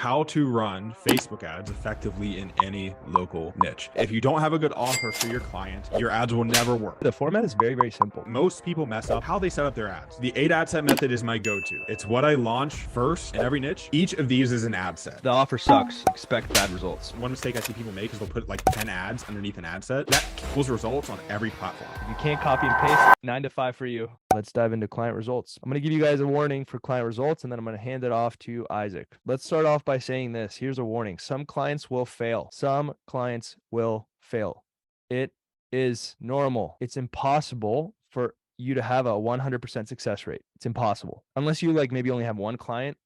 how to run Facebook ads effectively in any local niche. If you don't have a good offer for your client, your ads will never work. The format is very, very simple. Most people mess up how they set up their ads. The 8 ad set method is my go-to. It's what I launch first in every niche. Each of these is an ad set. The offer sucks. Expect bad results. One mistake I see people make is they'll put like 10 ads underneath an ad set. That kills results on every platform. If you can't copy and paste, 9 to 5 for you. Let's dive into client results. I'm going to give you guys a warning for client results, and then I'm going to hand it off to Isaac. Let's start off by saying this. Here's a warning. Some clients will fail. Some clients will fail. It is normal. It's impossible for you to have a 100% success rate. It's impossible. Unless you like maybe only have one client.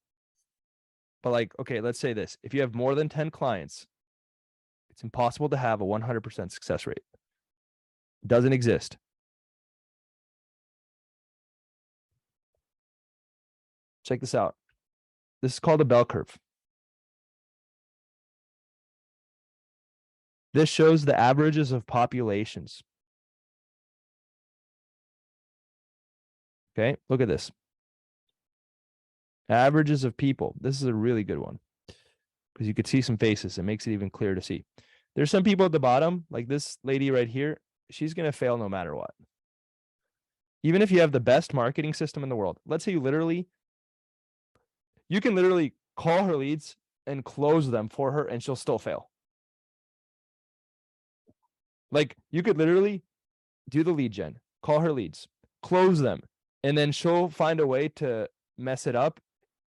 But like, okay, let's say this. If you have more than 10 clients, it's impossible to have a 100% success rate. It doesn't exist. Check this out. This is called a bell curve. This shows the averages of populations. Okay, look at this. Averages of people. This is a really good one because you could see some faces. It makes it even clearer to see. There's some people at the bottom, like this lady right here. She's going to fail no matter what. Even if you have the best marketing system in the world. Let's say you can literally call her leads and close them for her and she'll still fail. Like you could literally do the lead gen, call her leads, close them, and then she'll find a way to mess it up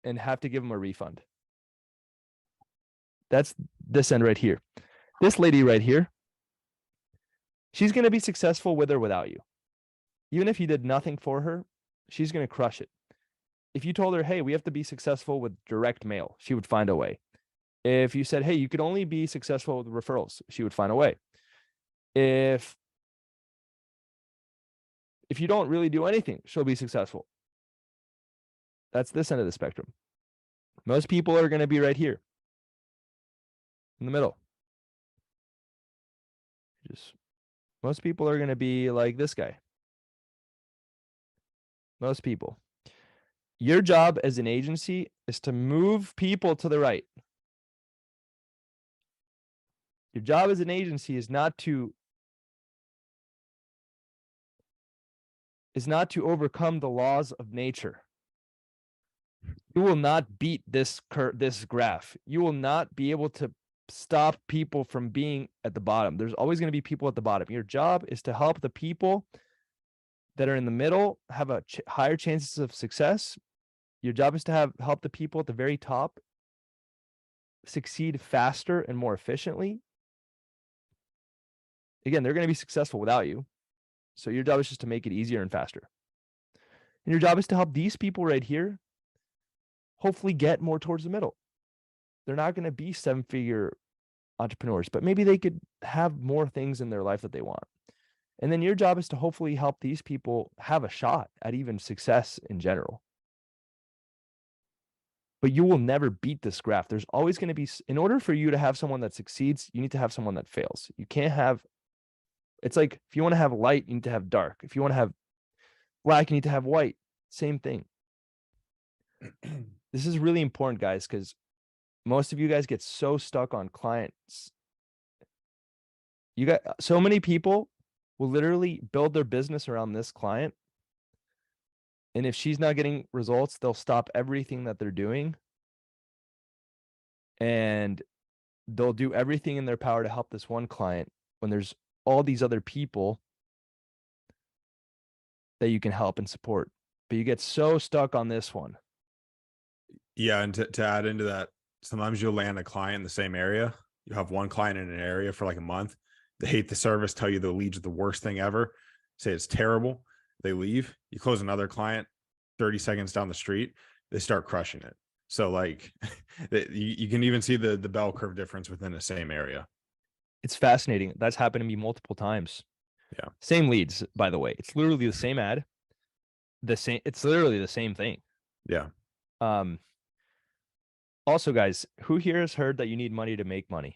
and have to give them a refund. That's this end right here. This lady right here, she's going to be successful with or without you. Even if you did nothing for her, she's going to crush it. If you told her, hey, we have to be successful with direct mail, she would find a way. If you said, hey, you could only be successful with referrals, she would find a way. If you don't really do anything, she'll be successful. That's this end of the spectrum. Most people are going to be right here in the middle. Most people are going to be like this guy. Most people. Your job as an agency is to move people to the right. Your job as an agency is not to overcome the laws of nature. You will not beat this graph. You will not be able to stop people from being at the bottom. There's always going to be people at the bottom. Your job is to help the people that are in the middle have a higher chances of success. Your job is to help the people at the very top succeed faster and more efficiently. Again, they're going to be successful without you. So your job is just to make it easier and faster. And your job is to help these people right here hopefully get more towards the middle. They're not going to be 7-figure entrepreneurs, but maybe they could have more things in their life that they want. And then your job is to hopefully help these people have a shot at even success in general. But you will never beat this graph. There's always going to be, in order for you to have someone that succeeds, you need to have someone that fails. You can't have, it's like if you want to have light, you need to have dark. If you want to have black, you need to have white. Same thing. This is really important, guys, because most of you guys get so stuck on clients. You got so many people will literally build their business around this client. And if she's not getting results, they'll stop everything that they're doing. And they'll do everything in their power to help this one client when there's all these other people that you can help and support. But you get so stuck on this one. Yeah, and to add into that, sometimes you'll land a client in the same area. You have one client in an area for like a month. They hate the service, tell you the leads are the worst thing ever, say it's terrible. They leave. You close another client 30 seconds down the street, they start crushing it. So like you can even see the bell curve difference within the same area. It's fascinating. That's happened to me multiple times. Yeah. Same leads, by the way. It's literally the same ad. It's literally the same thing. Yeah. Also, guys, who here has heard that you need money to make money?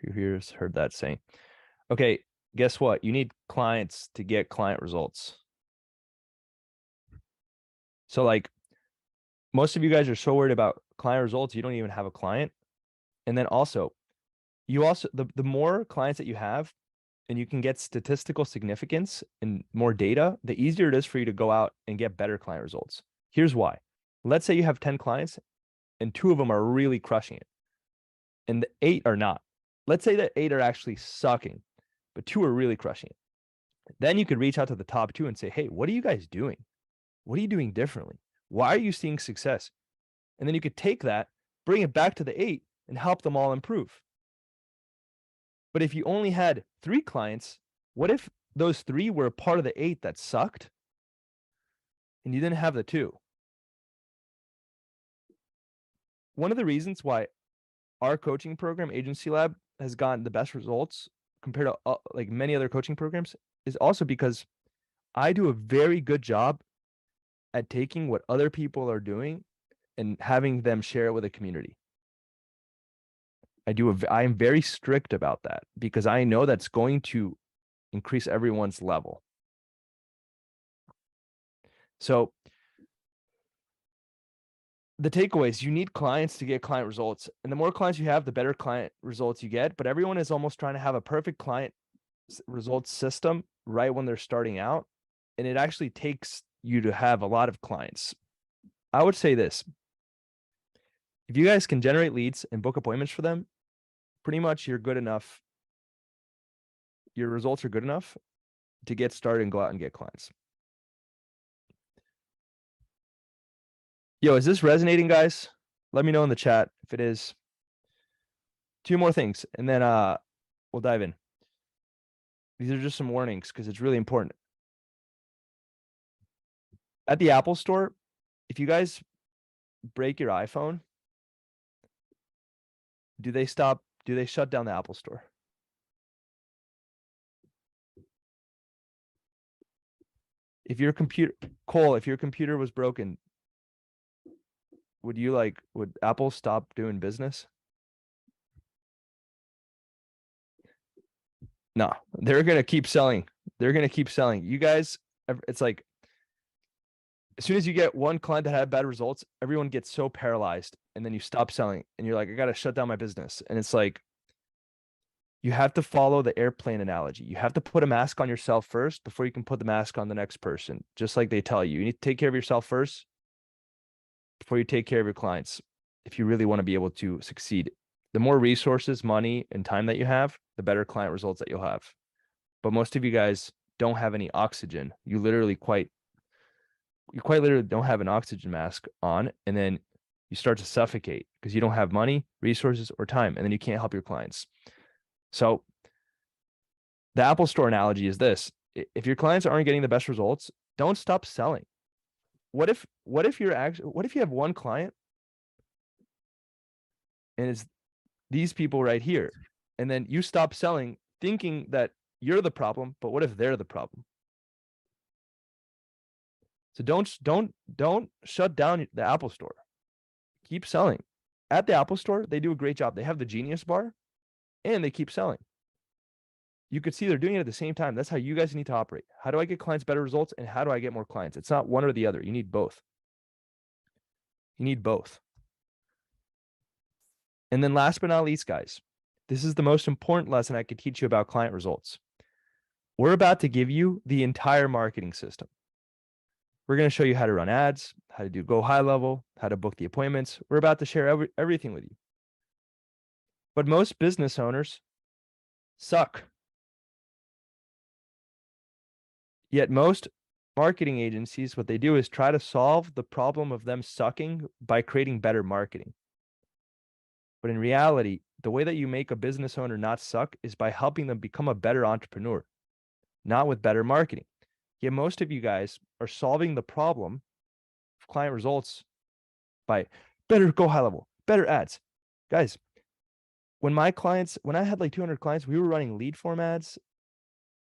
Who here has heard that saying? Okay, guess what? You need clients to get client results. So like most of you guys are so worried about client results, you don't even have a client. And then also, the more clients that you have and you can get statistical significance and more data, the easier it is for you to go out and get better client results. Here's why. Let's say you have 10 clients and 2 of them are really crushing it and the 8 are not. Let's say that 8 are actually sucking, but 2 are really crushing it. Then you could reach out to the top 2 and say, hey, what are you guys doing? What are you doing differently? Why are you seeing success? And then you could take that, bring it back to the 8 and help them all improve. But if you only had 3 clients, what if those 3 were a part of the 8 that sucked and you didn't have the 2? One of the reasons why our coaching program, Agency Lab, has gotten the best results compared to like many other coaching programs is also because I do a very good job at taking what other people are doing and having them share it with a community. I am very strict about that because I know that's going to increase everyone's level. So the takeaway is you need clients to get client results. And the more clients you have, the better client results you get. But everyone is almost trying to have a perfect client results system right when they're starting out. And it actually takes you to have a lot of clients. I would say this. If you guys can generate leads and book appointments for them, pretty much you're good enough. Your results are good enough to get started and go out and get clients. Yo, is this resonating, guys? Let me know in the chat if it is. 2 more things, and then we'll dive in. These are just some warnings because it's really important. At the Apple Store, if you guys break your iPhone, do they shut down the Apple Store? If your computer, Cole, if your computer was broken, would Apple stop doing business? No, they're going to keep selling. They're going to keep selling. You guys, it's like, as soon as you get one client that had bad results, everyone gets so paralyzed and then you stop selling and you're like, I got to shut down my business. And it's like, you have to follow the airplane analogy. You have to put a mask on yourself first before you can put the mask on the next person. Just like they tell you, you need to take care of yourself first before you take care of your clients. If you really want to be able to succeed, the more resources, money, and time that you have, the better client results that you'll have. But most of you guys don't have any oxygen. You quite literally don't have an oxygen mask on, and then you start to suffocate because you don't have money, resources, or time, and then you can't help your clients. So the Apple Store analogy is this. If your clients aren't getting the best results, don't stop selling. What if you have one client and it's these people right here, and then you stop selling thinking that you're the problem, but what if they're the problem? So don't shut down the Apple Store. Keep selling. At the Apple Store, they do a great job. They have the Genius bar and they keep selling. You could see they're doing it at the same time. That's how you guys need to operate. How do I get clients better results and how do I get more clients? It's not one or the other. You need both. You need both. And then last but not least, guys, this is the most important lesson I could teach you about client results. We're about to give you the entire marketing system. We're going to show you how to run ads, how to do go high level, how to book the appointments. We're about to share everything with you. But most business owners suck. Yet most marketing agencies, what they do is try to solve the problem of them sucking by creating better marketing. But in reality, the way that you make a business owner not suck is by helping them become a better entrepreneur, not with better marketing. Yet most of you guys are solving the problem of client results by better go high level, better ads. Guys, when I had like 200 clients, we were running lead form ads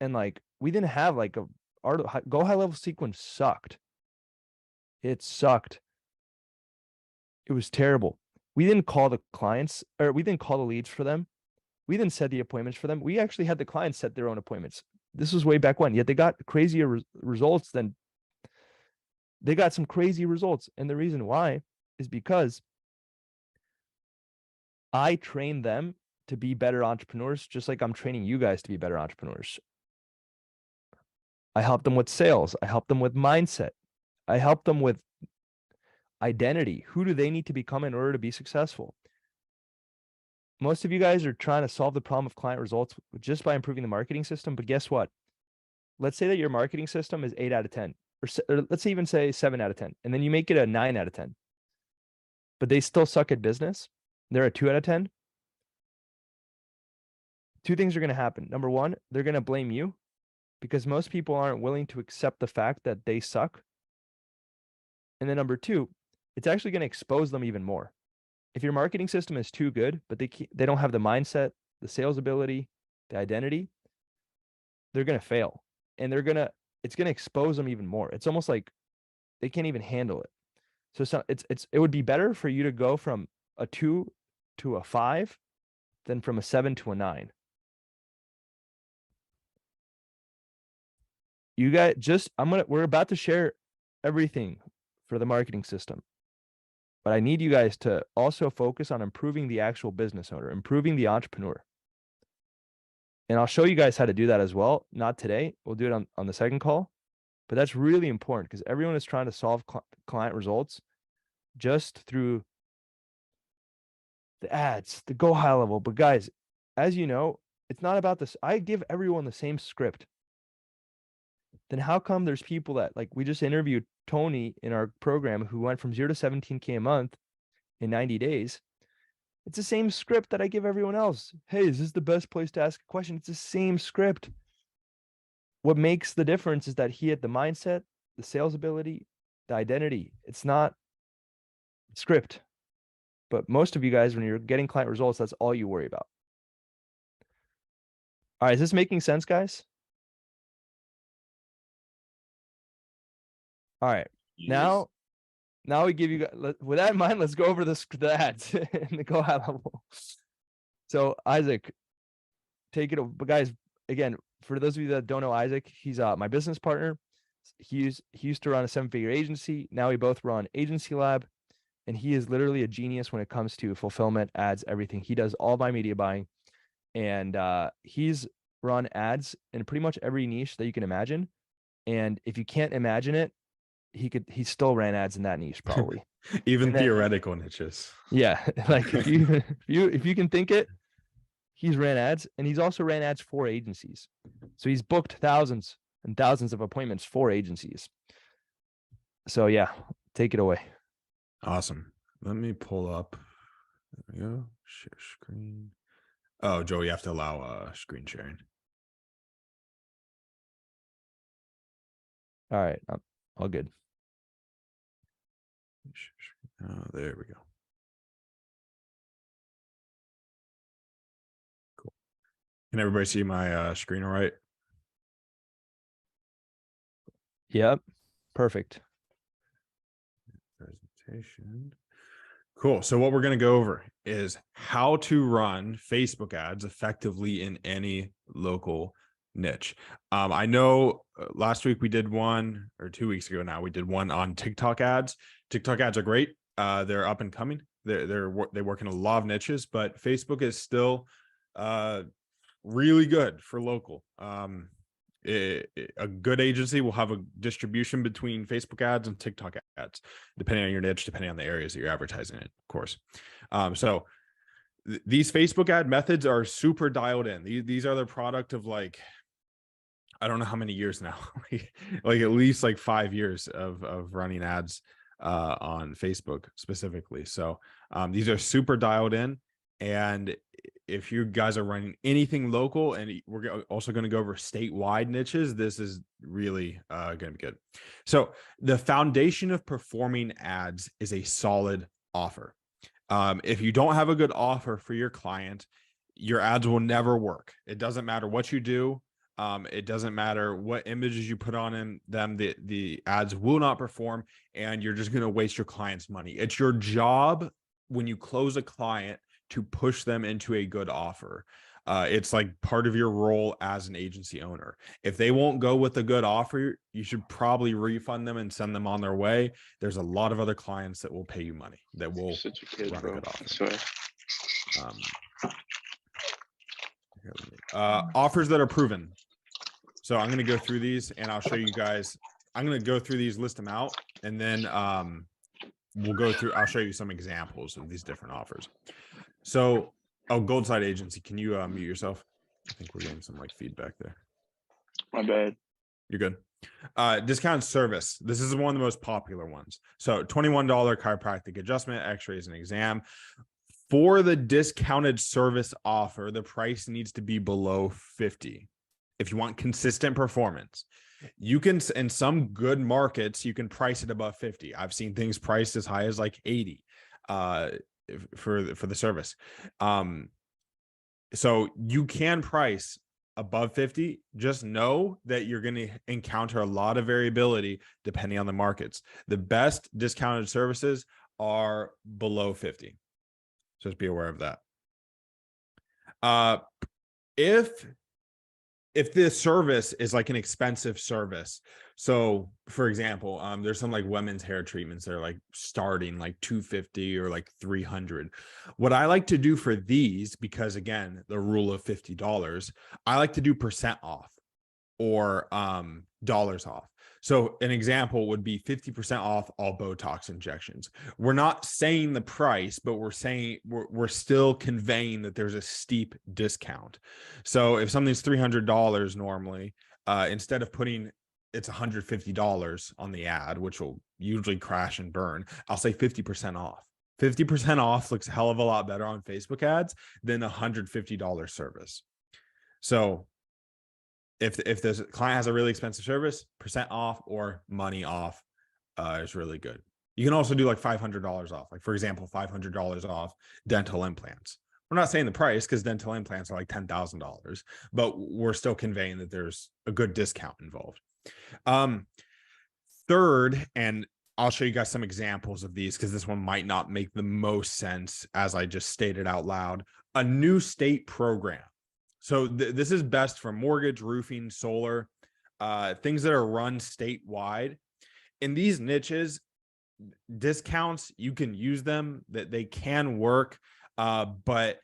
and like we didn't have like our go high level sequence sucked. It sucked. It was terrible. We didn't call the clients or we didn't call the leads for them. We didn't set the appointments for them. We actually had the clients set their own appointments. This was way back when, yet they got crazier results than they got some crazy results. And the reason why is because I train them to be better entrepreneurs, just like I'm training you guys to be better entrepreneurs. I help them with sales. I help them with mindset. I help them with identity. Who do they need to become in order to be successful? Most of you guys are trying to solve the problem of client results just by improving the marketing system. But guess what? Let's say that your marketing system is 8 out of 10, or let's even say 7 out of 10, and then you make it a 9 out of 10, but they still suck at business. They're a 2 out of 10. Two things are going to happen. Number one, they're going to blame you because most people aren't willing to accept the fact that they suck. And then number two, it's actually going to expose them even more. If your marketing system is too good, but they don't have the mindset, the sales ability, the identity, they're going to fail. And it's going to expose them even more. It's almost like they can't even handle it. So it would be better for you to go from a 2 to a 5 than from a 7 to a 9. You guys we're about to share everything for the marketing system. But I need you guys to also focus on improving the actual business owner, improving the entrepreneur. And I'll show you guys how to do that as well. Not today. We'll do it on the second call. But that's really important because everyone is trying to solve client results just through the ads, the go high level. But guys, as you know, it's not about this. I give everyone the same script. Then how come there's people that, like, we just interviewed Tony in our program who went from 0 to 17K a month in 90 days. It's the same script that I give everyone else. Hey, is this the best place to ask a question? It's the same script. What makes the difference is that he had the mindset, the sales ability, the identity. It's not script. But most of you guys, when you're getting client results, that's all you worry about. All right, is this making sense, guys? All right. Yes. Now we give you guys, with that in mind, let's go over the ads and the go high level. So Isaac, take it over. But guys, again, for those of you that don't know Isaac, he's my business partner. He used to run a 7-figure agency. Now we both run Agency Lab, and he is literally a genius when it comes to fulfillment, ads, everything. He does all my media buying, and he's run ads in pretty much every niche that you can imagine. And if you can't imagine it, he still ran ads in that niche probably. Even theoretical niches. Yeah, like if you can think it, he's ran ads, and he's also ran ads for agencies. So he's booked thousands and thousands of appointments for agencies. So yeah, take it away. Awesome. Let me pull up. There we go. Share screen. Oh, Joe, you have to allow screen sharing. All right, all good. Oh, there we go. Cool. Can everybody see my screen all right? Yep, perfect. Presentation. Cool. So what we're going to go over is how to run Facebook ads effectively in any local niche. I know last week we did one, or 2 weeks ago now, we did one on TikTok ads. TikTok ads are great. They're up and coming. They work in a lot of niches, but Facebook is still really good for local. A good agency will have a distribution between Facebook ads and TikTok ads, depending on your niche, depending on the areas that you're advertising in, of course. So these Facebook ad methods are super dialed in. These are the product of, like, I don't know how many years now, like at least like 5 years of running ads on Facebook specifically. So these are super dialed in. And if you guys are running anything local, and we're also going to go over statewide niches, this is really going to be good. So the foundation of performing ads is a solid offer. If you don't have a good offer for your client, your ads will never work. It doesn't matter what you do. It doesn't matter what images you put on them, the ads will not perform, and you're just going to waste your client's money. It's your job when you close a client to push them into a good offer. It's like part of your role as an agency owner. If they won't go with a good offer, you should probably refund them and send them on their way. There's a lot of other clients that will pay you money that will Such a kid, run a bro. good offer. I swear. Offers that are proven. So I'm going to go through these and I'll show you guys. I'm going to go through these, list them out, and then we'll go through. I'll show you some examples of these different offers. So, Gold Side Agency, can you mute yourself? I think we're getting some like feedback there. My bad. You're good. Discount service. This is one of the most popular ones. So $21 chiropractic adjustment, x-rays, and exam. For the discounted service offer, the price needs to be below 50. If you want consistent performance, you can, in some good markets, you can price it above 50. I've seen things priced as high as like 80 for the service. So you can price above 50. Just know that you're going to encounter a lot of variability depending on the markets. The best discounted services are below 50. So just be aware of that. If this service is like an expensive service, so for example, there's some like women's hair treatments that are like starting like 250 or like 300. What I like to do for these, because again, the rule of $50, I like to do % off or dollars off. So an example would be 50% off all Botox injections. We're not saying the price, but we're saying we're still conveying that there's a steep discount. So if something's $300 normally, instead of putting it's $150 on the ad, which will usually crash and burn, I'll say 50% off. 50% off looks a hell of a lot better on Facebook ads than a $150 service. So if the client has a really expensive service, % off or money off is really good. You can also do like $500 off. Like for example, $500 off dental implants. We're not saying the price because dental implants are like $10,000, but we're still conveying that there's a good discount involved. Third, and I'll show you guys some examples of these because this one might not make the most sense as I just stated out loud, a new state program. So this is best for mortgage, roofing, solar, things that are run statewide. In these niches, discounts, you can use them, that they can work, but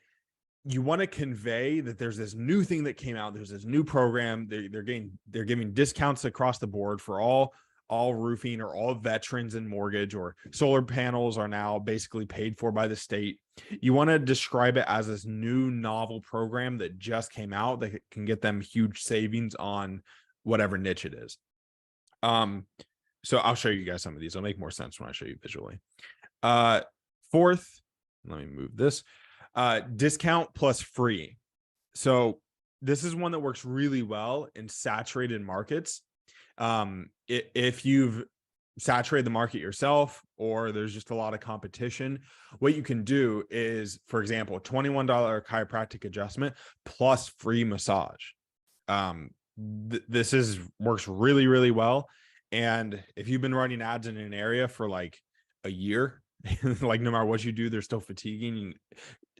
you want to convey that there's this new thing that came out. There's this new program. They're giving discounts across the board for all roofing or all veterans in mortgage, or solar panels are now basically paid for by the state. You want to describe it as this new novel program that just came out that can get them huge savings on whatever niche it is. So I'll show you guys some of these. It'll make more sense when I show you visually. Fourth, let me move this, discount plus free. So this is one that works really well in saturated markets. If you've saturated the market yourself, or there's just a lot of competition, what you can do is, for example, $21 chiropractic adjustment plus free massage. This works really, really well. And if you've been running ads in an area for like a year, like no matter what you do, they're still fatiguing,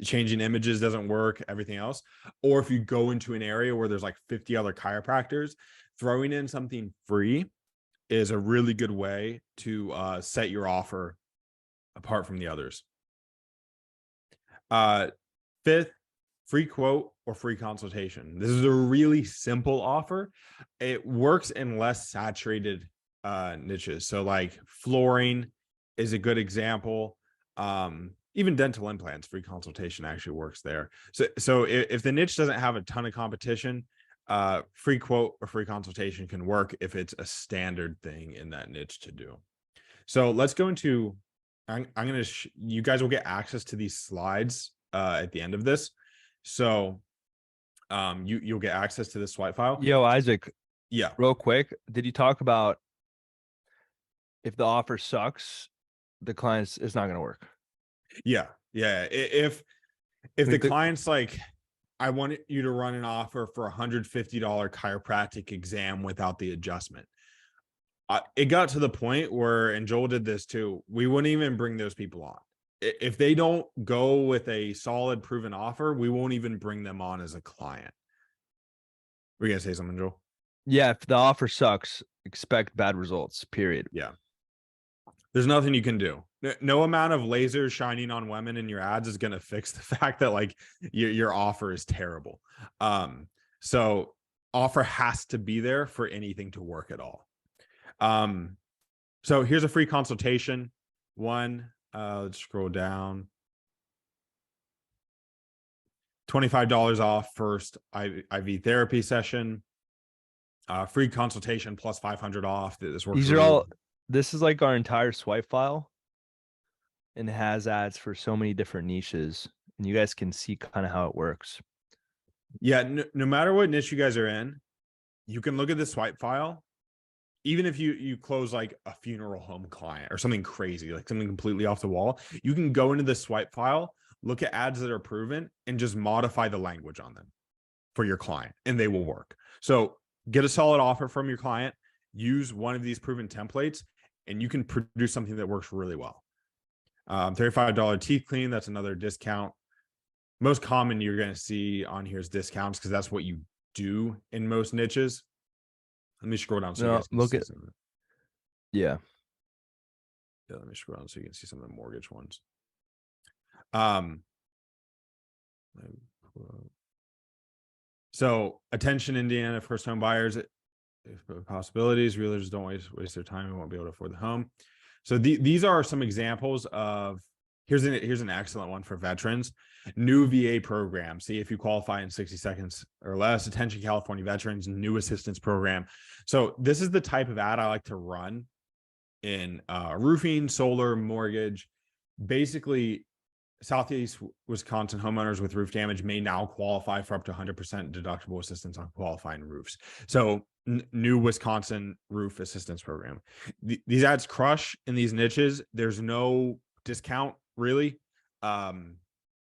changing images doesn't work, everything else. Or if you go into an area where there's like 50 other chiropractors, throwing in something free is a really good way to set your offer apart from the others. Fifth, free quote or free consultation. This is a really simple offer. It works in less saturated niches. So like flooring is a good example. Even dental implants, free consultation actually works there. So if the niche doesn't have a ton of competition, free quote or free consultation can work if it's a standard thing in that niche to do. So let's go into, I'm going to, you guys will get access to these slides at the end of this. So you'll get access to this swipe file. Yo, Isaac. Yeah. Real quick. Did you talk about if the offer sucks, the client's, it's not going to work? Yeah. Yeah. If the client's like, I want you to run an offer for $150 chiropractic exam without the adjustment. It got to the point where, and Joel did this too, we wouldn't even bring those people on. If they don't go with a solid proven offer, we won't even bring them on as a client. We're gonna say something, Joel? Yeah, if the offer sucks, expect bad results, period. Yeah. There's nothing you can do. No amount of lasers shining on women in your ads is going to fix the fact that like your offer is terrible. So offer has to be there for anything to work at all. So here's a free consultation. Let's scroll down. $25 off first IV therapy session. Free consultation plus 500 off. This works. These are all, this is like our entire swipe file, and it has ads for so many different niches, and you guys can see kind of how it works. Yeah, no matter what niche you guys are in, you can look at the swipe file. Even if you close like a funeral home client or something crazy, like something completely off the wall, you can go into the swipe file, look at ads that are proven, and just modify the language on them for your client, and they will work. So get a solid offer from your client, use one of these proven templates, and you can produce something that works really well. $35 teeth clean, that's another discount. Most common you're going to see on here is discounts because that's what you do in most niches. Let me scroll down so you guys can see some of it. Yeah, let me scroll down so you can see some of the mortgage ones. So attention, Indiana, first home buyers, possibilities, realtors don't waste their time and won't be able to afford the home. So these are some examples of, here's an excellent one for veterans. New VA program. See if you qualify in 60 seconds or less. Attention California veterans, new assistance program. So this is the type of ad I like to run in roofing, solar, mortgage. Basically, Southeast Wisconsin homeowners with roof damage may now qualify for up to 100% deductible assistance on qualifying roofs. So new Wisconsin roof assistance program. These ads crush in these niches. There's no discount really.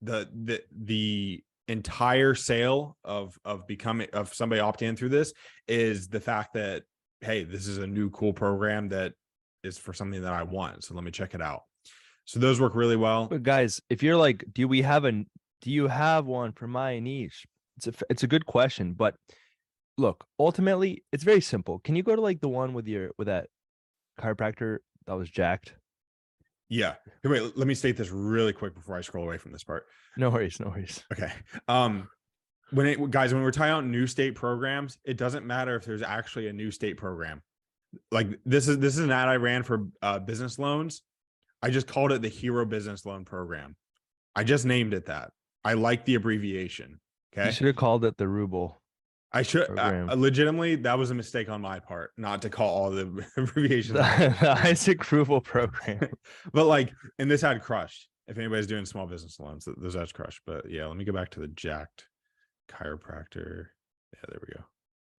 The entire sale of somebody opting in through this is the fact that, hey, this is a new cool program that is for something that I want. So let me check it out. So those work really well. But guys, if you're like, do you have one for my niche? It's a good question, but look, ultimately it's very simple. Can you go to like the one with that chiropractor that was jacked? Yeah. Wait, let me state this really quick before I scroll away from this part. No worries. Okay. When we're talking about new state programs, it doesn't matter if there's actually a new state program. Like this is an ad I ran for business loans. I just called it the Hero Business Loan Program. I just named it that. I like the abbreviation. Okay. You should have called it the Ruble. I should legitimately, that was a mistake on my part, not to call all the abbreviations. The Isaac Ruble program. But like, and this ad crushed. If anybody's doing small business loans, those ads crushed. But yeah, let me go back to the jacked chiropractor. Yeah, there we go.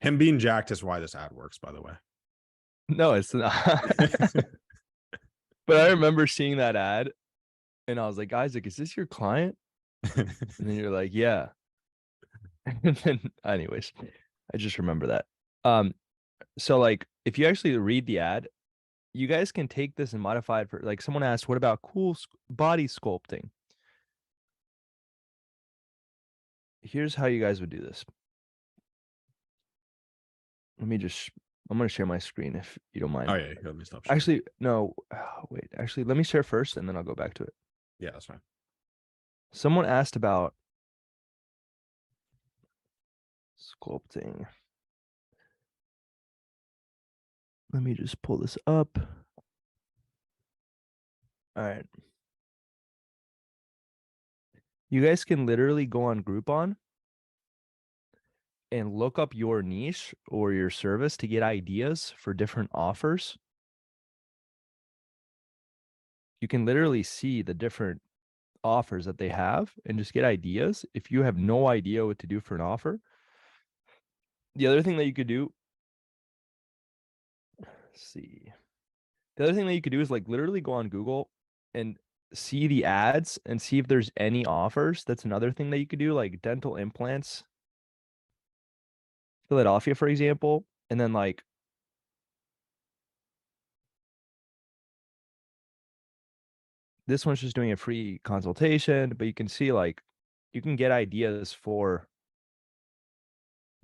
Him being jacked is why this ad works, by the way. No, it's not. But I remember seeing that ad and I was like, Isaac, is this your client? And then you're like, yeah. And then anyways, I just remember that. So like if you actually read the ad, you guys can take this and modify it for, like, someone asked, what about cool body sculpting? Here's how you guys would do this. I'm going to share my screen if you don't mind. Oh yeah, let me stop sharing. Actually, no, wait, actually, let me share first and then I'll go back to it. Yeah, that's fine. Someone asked about sculpting. Let me just pull this up. All right. You guys can literally go on Groupon and look up your niche or your service to get ideas for different offers. You can literally see the different offers that they have and just get ideas if you have no idea what to do for an offer. The other thing that you could do, let's see. The other thing that you could do is like literally go on Google and see the ads and see if there's any offers. That's another thing that you could do, like dental implants, Philadelphia, for example. And then like, This one's just doing a free consultation, but you can see like you can get ideas for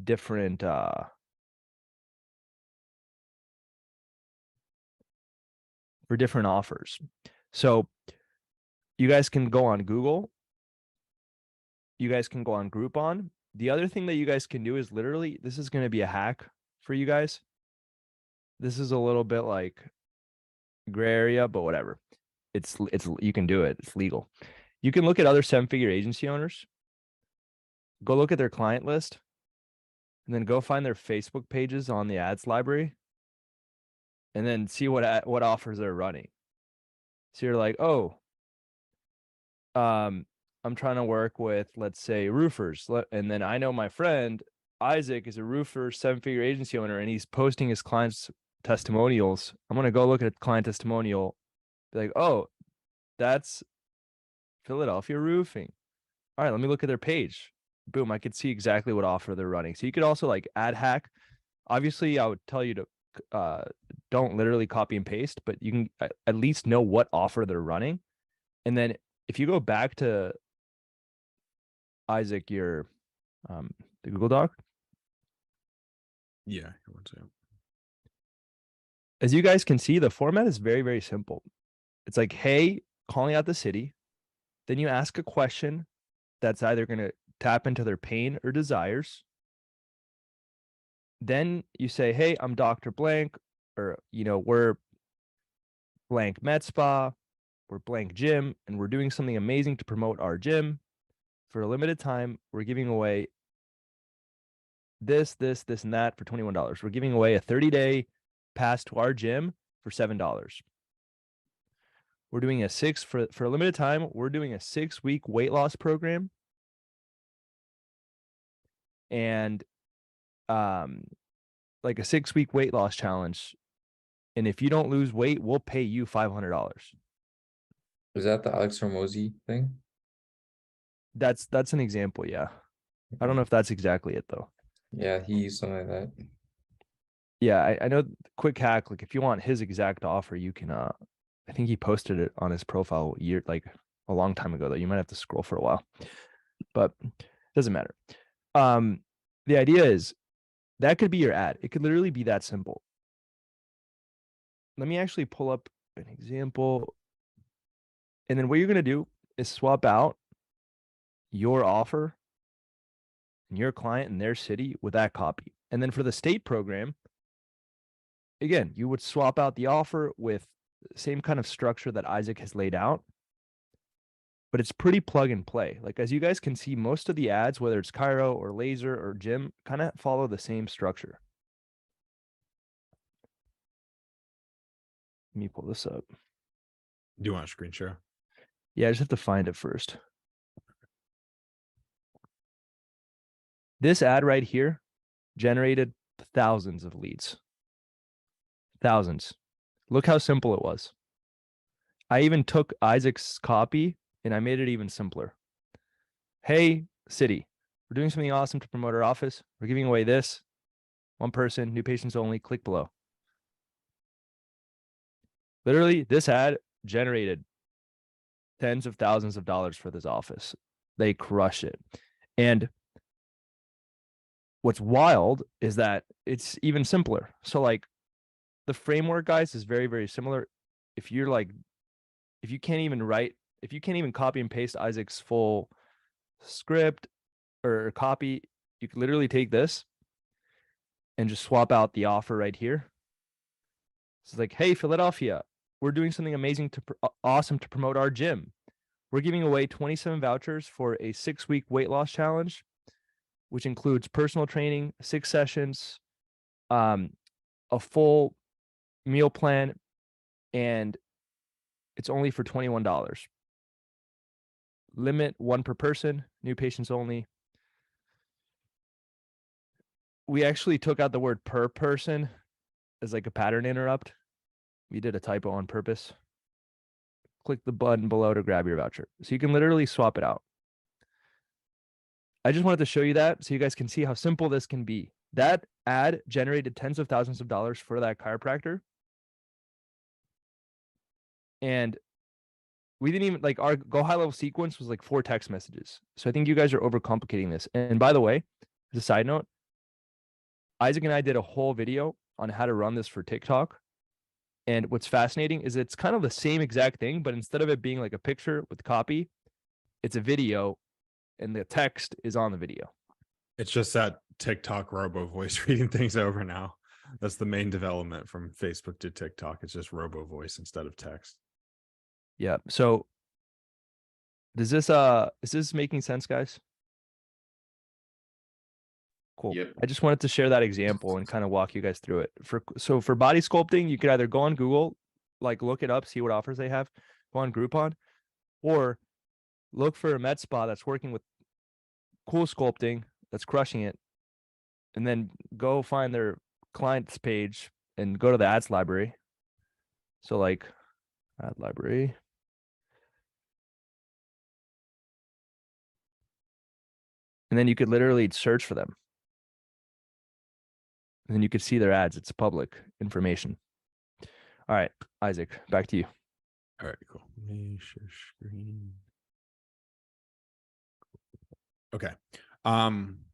different offers. So you guys can go on Google. You guys can go on Groupon. The other thing that you guys can do is literally, this is going to be a hack for you guys. This is a little bit like gray area, but whatever. It's you can do it. It's legal. You can look at other 7-figure agency owners. Go look at their client list, and then go find their Facebook pages on the ads library, and then see what offers they're running. So you're like, oh, I'm trying to work with, let's say, roofers, and then I know my friend Isaac is a roofer, 7-figure agency owner, and he's posting his clients' testimonials. I'm gonna go look at a client testimonial, be like, oh, that's Philadelphia Roofing. All right, let me look at their page. Boom, I could see exactly what offer they're running. So you could also like ad hack. Obviously, I would tell you to don't literally copy and paste, but you can at least know what offer they're running. And then if you go back to Isaac, your the Google Doc. Yeah. One second. As you guys can see, the format is very, very simple. It's like, hey, calling out the city. Then you ask a question that's either going to tap into their pain or desires. Then you say, hey, I'm Dr. Blank, or, we're blank med spa, we're blank gym, and we're doing something amazing to promote our gym. For a limited time, we're giving away this, and that for $21. We're giving away a 30-day pass to our gym for $7. We're doing for a limited time, we're doing a 6-week weight loss program. And like a 6-week weight loss challenge. And if you don't lose weight, we'll pay you $500. Is that the Alex Hormozy thing? That's an example, yeah. I don't know if that's exactly it though. Yeah, he used something like that. Yeah, I know. Quick hack, like if you want his exact offer, you can I think he posted it on his profile a long time ago though. You might have to scroll for a while. But it doesn't matter. The idea is that could be your ad. It could literally be that simple. Let me actually pull up an example. And then what you're going to do is swap out your offer and your client and their city with that copy. And then for the state program, again, you would swap out the offer with the same kind of structure that Isaac has laid out. But it's pretty plug and play. Like, as you guys can see, most of the ads, whether it's Cairo or Laser or Gym, kind of follow the same structure. Let me pull this up. Do you want a screen share? Yeah, I just have to find it first. This ad right here generated thousands of leads. Thousands. Look how simple it was. I even took Isaac's copy and I made it even simpler. Hey, city, we're doing something awesome to promote our office. We're giving away this. One person, new patients only, click below. Literally, this ad generated tens of thousands of dollars for this office. They crush it. And what's wild is that it's even simpler. So like the framework, guys, is very, very similar. If you can't even copy and paste Isaac's full script or copy, you can literally take this and just swap out the offer right here. It's like, hey, Philadelphia, we're doing something amazing awesome to promote our gym. We're giving away 27 vouchers for a 6-week weight loss challenge, which includes personal training, 6 sessions, a full meal plan, and it's only for $21. Limit 1 per person, new patients only. We actually took out the word per person as like a pattern interrupt. We did a typo on purpose. Click the button below to grab your voucher. So you can literally swap it out. I just wanted to show you that so you guys can see how simple this can be. That ad generated tens of thousands of dollars for that chiropractor. And we didn't even like our go high level sequence was like 4 text messages. So I think you guys are overcomplicating this. And by the way, as a side note, Isaac and I did a whole video on how to run this for TikTok. And what's fascinating is it's kind of the same exact thing, but instead of it being like a picture with copy, it's a video and the text is on the video. It's just that TikTok robo voice reading things over now. That's the main development from Facebook to TikTok. It's just robo voice instead of text. Yeah. So is this making sense, guys? Cool. Yep. I just wanted to share that example and kind of walk you guys through it. So for body sculpting, you could either go on Google, like look it up, see what offers they have, go on Groupon, or look for a med spa that's working with cool sculpting, that's crushing it, and then go find their clients page and go to the ads library. So like ad library. And then you could literally search for them. And then you could see their ads. It's public information. All right, Isaac, back to you. All right, cool. Let me share screen. Okay. Slideshow.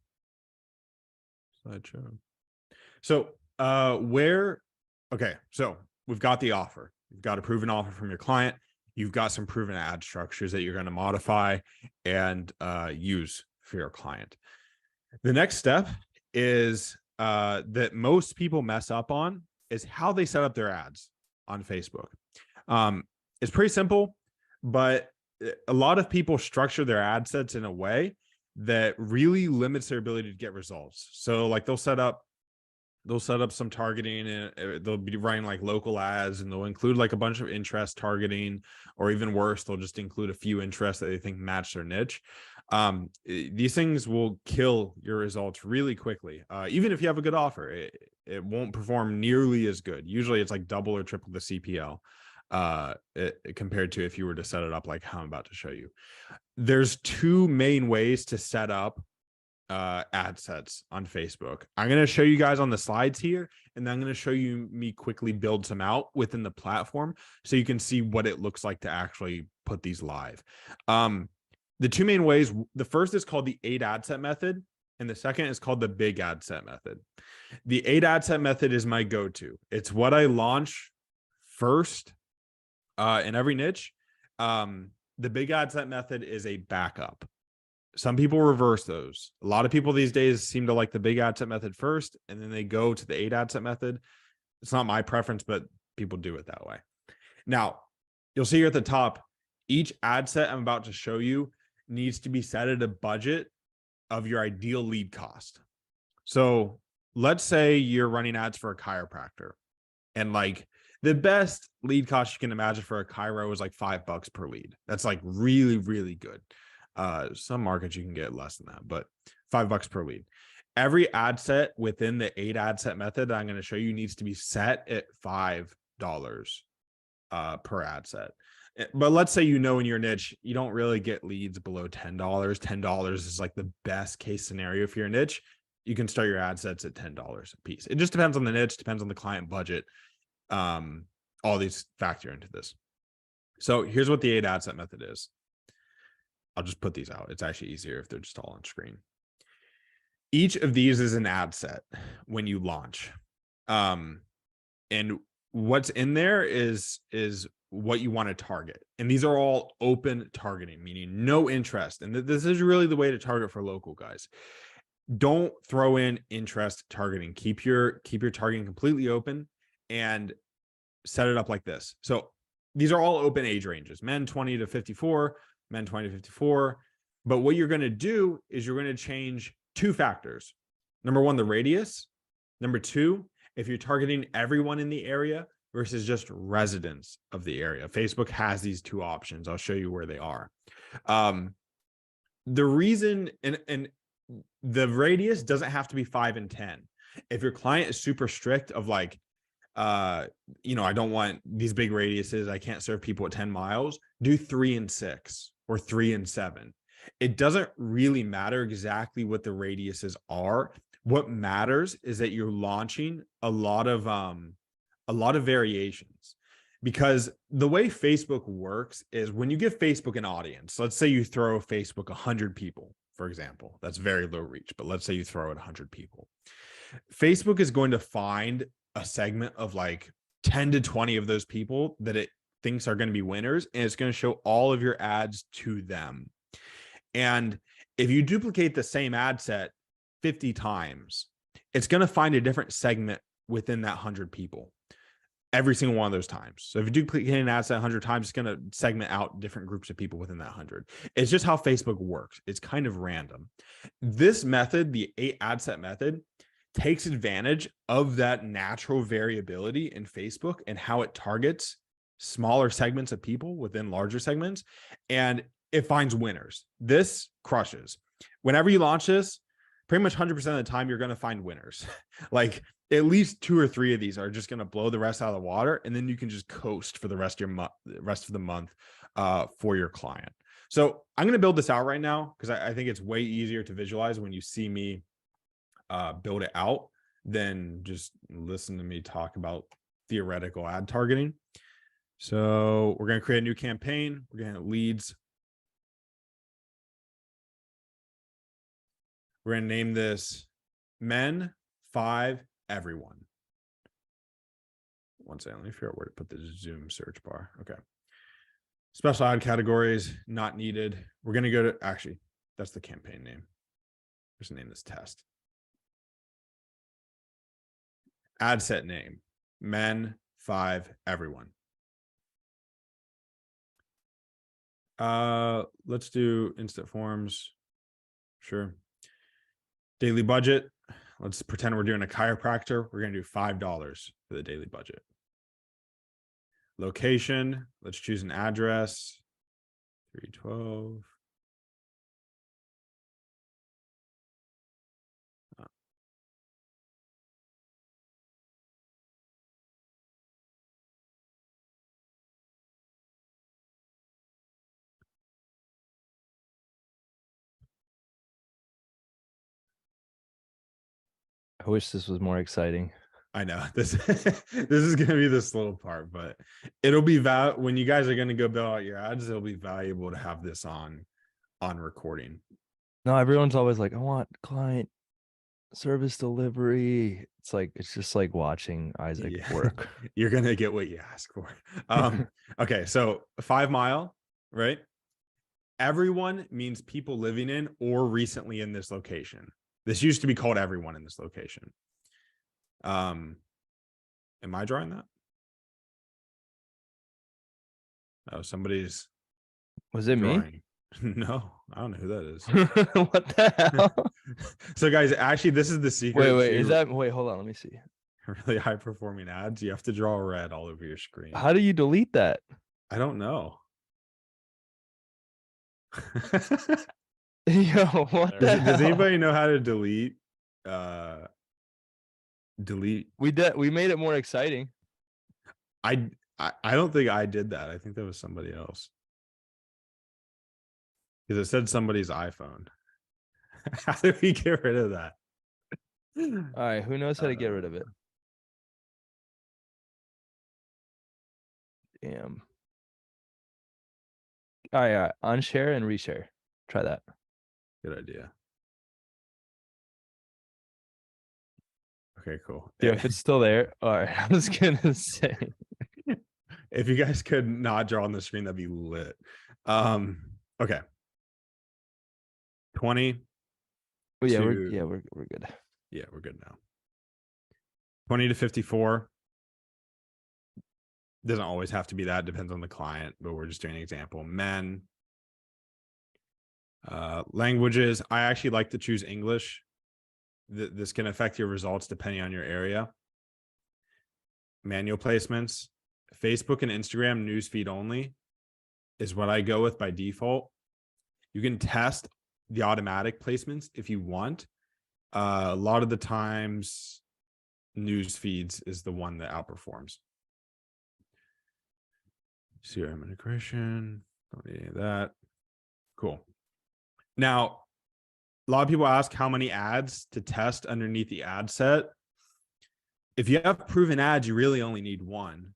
So okay, so we've got the offer. You've got a proven offer from your client. You've got some proven ad structures that you're going to modify and use for your client. The next step is that most people mess up on is how they set up their ads on Facebook. It's pretty simple, but a lot of people structure their ad sets in a way that really limits their ability to get results. So like they'll set up some targeting and they'll be running like local ads and they'll include like a bunch of interest targeting, or even worse, they'll just include a few interests that they think match their niche. These things will kill your results really quickly. Even if you have a good offer, it won't perform nearly as good. Usually it's like double or triple the CPL compared to if you were to set it up like how I'm about to show you. There's 2 main ways to set up ad sets on Facebook. I'm going to show you guys on the slides here, and then I'm going to show you me quickly build some out within the platform so you can see what it looks like to actually put these live. The 2 main ways, the first is called the 8 ad set method, and the second is called the big ad set method. The 8 ad set method is my go-to. It's what I launch first in every niche. The big ad set method is a backup. Some people reverse those. A lot of people these days seem to like the big ad set method first, and then they go to the 8 ad set method. It's not my preference, but people do it that way. Now, you'll see here at the top, each ad set I'm about to show you needs to be set at a budget of your ideal lead cost. So let's say you're running ads for a chiropractor, and like the best lead cost you can imagine for a chiro is like $5 per lead. That's like really, really good. Some markets you can get less than that, but $5 per lead. Every ad set within the 8 ad set method that I'm going to show you needs to be set at $5 per ad set. But let's say, in your niche, you don't really get leads below $10. $10 is like the best case scenario for your niche. You can start your ad sets at $10 a piece. It just depends on the niche, depends on the client budget. All these factor into this. So here's what the 8 ad set method is. I'll just put these out. It's actually easier if they're just all on screen. Each of these is an ad set when you launch. And what's in there is what you want to target. And these are all open targeting, meaning no interest. And this is really the way to target for local guys. Don't throw in interest targeting. Keep your targeting completely open and set it up like this. So these are all open age ranges, men 20 to 54, men 20 to 54. But what you're going to do is you're going to change 2 factors. Number 1, the radius. Number 2, if you're targeting everyone in the area versus just residents of the area. Facebook has these 2 options. I'll show you where they are. The reason, and the radius doesn't have to be 5 and 10. If your client is super strict of like, I don't want these big radiuses, I can't serve people at 10 miles, do 3 and 6 or 3 and 7. It doesn't really matter exactly what the radiuses are. What matters is that you're launching a lot of variations, because the way Facebook works is when you give Facebook an audience, let's say you throw Facebook 100 people, for example, that's very low reach, but let's say you throw it 100 people. Facebook is going to find a segment of like 10 to 20 of those people that it thinks are going to be winners, and it's going to show all of your ads to them. And if you duplicate the same ad set 50 times, it's going to find a different segment within that 100 people every single one of those times. So if you duplicate an ad set 100 times, it's going to segment out different groups of people within that 100. It's just how Facebook works. It's kind of random. This method, the 8 ad set method, takes advantage of that natural variability in Facebook and how it targets smaller segments of people within larger segments, and it finds winners. This crushes. Whenever you launch this, pretty much 100% of the time, you're going to find winners. Like at least 2 or 3 of these are just going to blow the rest out of the water, and then you can just coast for the rest of the month for your client. So I'm going to build this out right now because I think it's way easier to visualize when you see me build it out than just listen to me talk about theoretical ad targeting. So we're going to create a new campaign. We're going to leads. We're going to name this Men 5 Everyone. One second, let me figure out where to put the Zoom search bar. Okay. Special ad categories, not needed. We're going to go to, actually, that's the campaign name. Just name this test. Ad set name, Men 5 Everyone. Let's do instant forms. Sure. Daily budget. Let's pretend we're doing a chiropractor. We're going to do $5 for the daily budget. Location. Let's choose an address. 312. I wish this was more exciting. I know this is going to be the slow part, but it'll be when you guys are going to go build out your ads, it'll be valuable to have this on recording. No, everyone's always like, I want client service delivery. It's just like watching Isaac work. You're going to get what you ask for. Okay. So 5 mile, right? Everyone means people living in or recently in this location. This used to be called everyone in this location. Am I drawing that? Oh, somebody's. Was it drawing. me? No, I don't know who that is. What the hell? So guys, actually, this is the secret. Wait, hold on. Let me see. Really high performing ads. You have to draw red all over your screen. How do you delete that? I don't know. Yo, what the hell? Does anybody know how to delete? Delete. We made it more exciting. I don't think I did that. I think that was somebody else. Because it said somebody's iPhone. How do we get rid of that? All right, who knows how to get rid of it? Damn. All right, unshare and reshare. Try that. Good idea. Okay, cool. Yeah, if it's still there. All right, I was gonna say. If you guys could not draw on the screen, that'd be lit. Okay. 20. Oh, yeah, we're good. Yeah, we're good now. 20 to 54. Doesn't always have to be that. Depends on the client, but we're just doing an example. Men. Languages. I actually like to choose English. This can affect your results depending on your area. Manual placements. Facebook and Instagram newsfeed only is what I go with by default. You can test the automatic placements if you want. A lot of the times, news feeds is the one that outperforms. CRM integration, don't need any of that. Cool. Now, a lot of people ask how many ads to test underneath the ad set. If you have proven ads, you really only need one.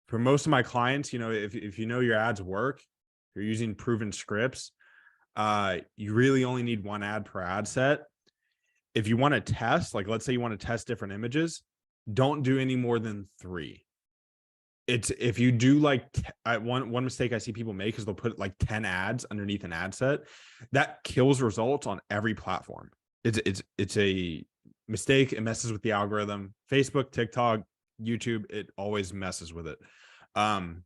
For most of my clients, if you know your ads work, you're using proven scripts, you really only need one ad per ad set. If you want to test, like let's say you want to test different images, don't do any more than 3. It's if you do like one mistake I see people make is they'll put like 10 ads underneath an ad set. That kills results on every platform. It's a mistake. It messes with the algorithm. Facebook, TikTok, YouTube, it always messes with it. I'm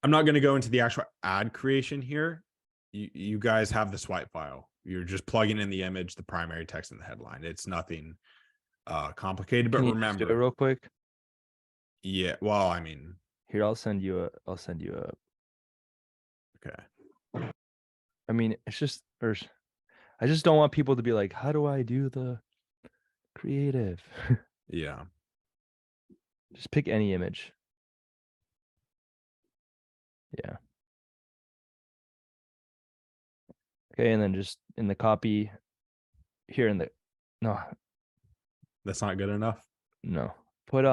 not going to go into the actual ad creation here. You guys have the swipe file. You're just plugging in the image, the primary text, and the headline. It's nothing complicated, but Can you just do it remember, real quick? yeah. Well, I mean, Here, I'll send you a. okay. I mean, it's just, I just don't want people to be like, how do I do the creative? Yeah. Just pick any image. Yeah. Okay, and then just in the copy here in the no, That's not good enough. no. Put